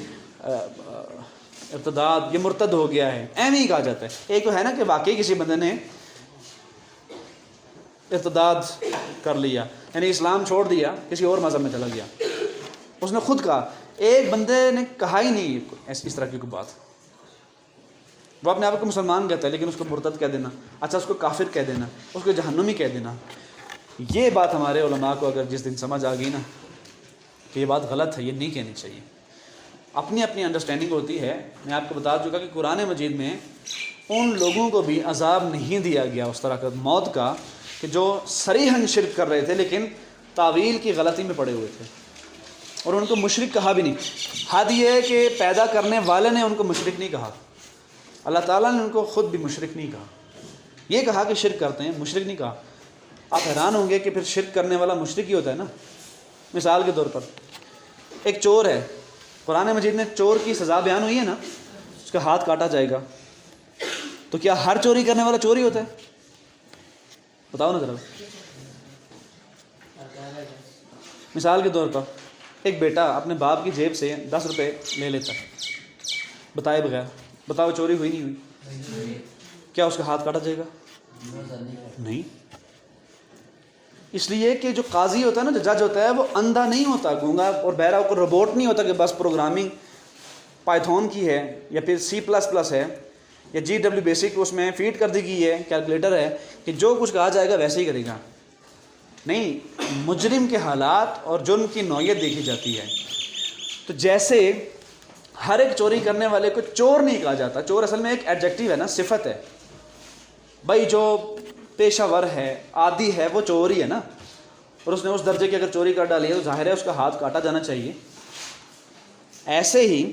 ارتداد، یہ مرتد ہو گیا ہے، ایویں ہی کہا جاتا ہے. ایک تو ہے نا کہ واقعی کسی بندے نے ارتداد کر لیا، یعنی اسلام چھوڑ دیا، کسی اور مذہب میں چلا گیا، اس نے خود کہا. ایک بندے نے کہا ہی نہیں اس طرح کی کوئی بات، وہ اپنے آپ کو مسلمان کہتا ہے لیکن اس کو مرتد کہہ دینا، اچھا اس کو کافر کہہ دینا، اس کو جہنمی کہہ دینا. یہ بات ہمارے علماء کو اگر جس دن سمجھ آ گئی نا کہ یہ بات غلط ہے، یہ نہیں کہنی چاہیے. اپنی اپنی انڈرسٹینڈنگ ہوتی ہے. میں آپ کو بتا چکا کہ قرآن مجید میں ان لوگوں کو بھی عذاب نہیں دیا گیا اس طرح کا موت کا کہ جو صریحاً شرک کر رہے تھے لیکن تعویل کی غلطی میں پڑے ہوئے تھے، اور ان کو مشرک کہا بھی نہیں. حد یہ ہے کہ پیدا کرنے والے نے ان کو مشرک نہیں کہا، اللہ تعالیٰ نے ان کو خود بھی مشرک نہیں کہا. یہ کہا کہ شرک کرتے ہیں، مشرک نہیں کہا. آپ حیران ہوں گے کہ پھر شرک کرنے والا مشرک ہی ہوتا ہے نا. مثال کے طور پر ایک چور ہے، قرآن مجید میں چور کی سزا بیان ہوئی ہے نا، اس کا ہاتھ کاٹا جائے گا. تو کیا ہر چوری کرنے والا چور ہی ہوتا ہے؟ بتاؤ نا ذرا. مثال کے طور پر ایک بیٹا اپنے باپ کی جیب سے 10 روپے لے لیتا ہے بتائے بغیر، بتاؤ چوری ہوئی نہیں ہوئی؟ کیا اس کا ہاتھ کاٹا جائے گا؟ نہیں. اس لیے کہ جو قاضی ہوتا ہے نا، جو جج ہوتا ہے، وہ اندھا نہیں ہوتا، گونگا اور بہرا کو روبوٹ نہیں ہوتا کہ بس پروگرامنگ پائتھون کی ہے یا پھر C++ ہے یا GW بیسک اس میں فیڈ کر دی گئی ہے، کیلکولیٹر ہے کہ جو کچھ کہا جائے گا ویسے ہی کرے گا. نہیں، مجرم کے حالات اور جرم کی نوعیت دیکھی جاتی ہے. تو جیسے ہر ایک چوری کرنے والے کو چور نہیں کہا جاتا، چور اصل میں ایک ایڈجیکٹیو ہے نا، صفت ہے. بھائی جو پیشہ ور ہے، عادی ہے، وہ چور ہی ہے نا، اور اس نے اس درجے کی اگر چوری کر ڈالی ہے تو ظاہر ہے اس کا ہاتھ کاٹا جانا چاہیے. ایسے ہی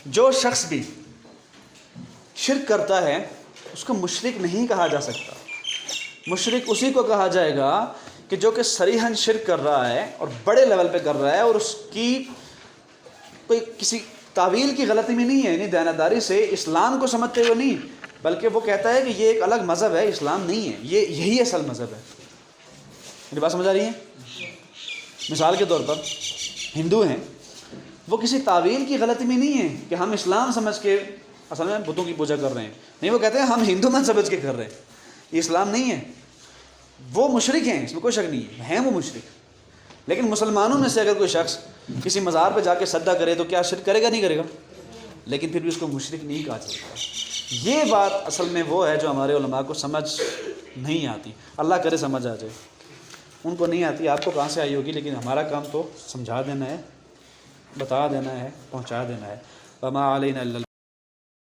جو شخص بھی شرک کرتا ہے اس کو مشرک نہیں کہا جا سکتا. مشرک اسی کو کہا جائے گا کہ جو کہ صریحاً شرک کر رہا ہے اور بڑے لیول پہ کر رہا ہے، اور اس کی کوئی کسی تعویل کی غلطی میں نہیں ہے، یعنی دیانتداری سے اسلام کو سمجھتے ہوئے نہیں، بلکہ وہ کہتا ہے کہ یہ ایک الگ مذہب ہے، اسلام نہیں ہے، یہی اصل مذہب ہے. میری بات سمجھ آ رہی ہے؟ مثال کے طور پر ہندو ہیں، وہ کسی تعویل کی غلطی میں نہیں ہے کہ ہم اسلام سمجھ کے اصل میں بتوں کی پوجا کر رہے ہیں، نہیں، وہ کہتے ہیں ہم ہندو مت سمجھ کے کر رہے ہیں، یہ اسلام نہیں ہے. وہ مشرک ہیں، اس میں کوئی شک نہیں ہے، ہیں وہ مشرک. لیکن مسلمانوں میں سے اگر کوئی شخص کسی مزار پہ جا کے سجدہ کرے تو کیا شرک کرے گا؟ نہیں کرے گا، لیکن پھر بھی اس کو مشرک نہیں کہا جاتا. یہ بات اصل میں وہ ہے جو ہمارے علماء کو سمجھ نہیں آتی. اللہ کرے سمجھ آ جائے. ان کو نہیں آتی، آپ کو کہاں سے آئی ہوگی، لیکن ہمارا کام تو سمجھا دینا ہے، بتا دینا ہے، پہنچا دینا ہے. وما علینا الا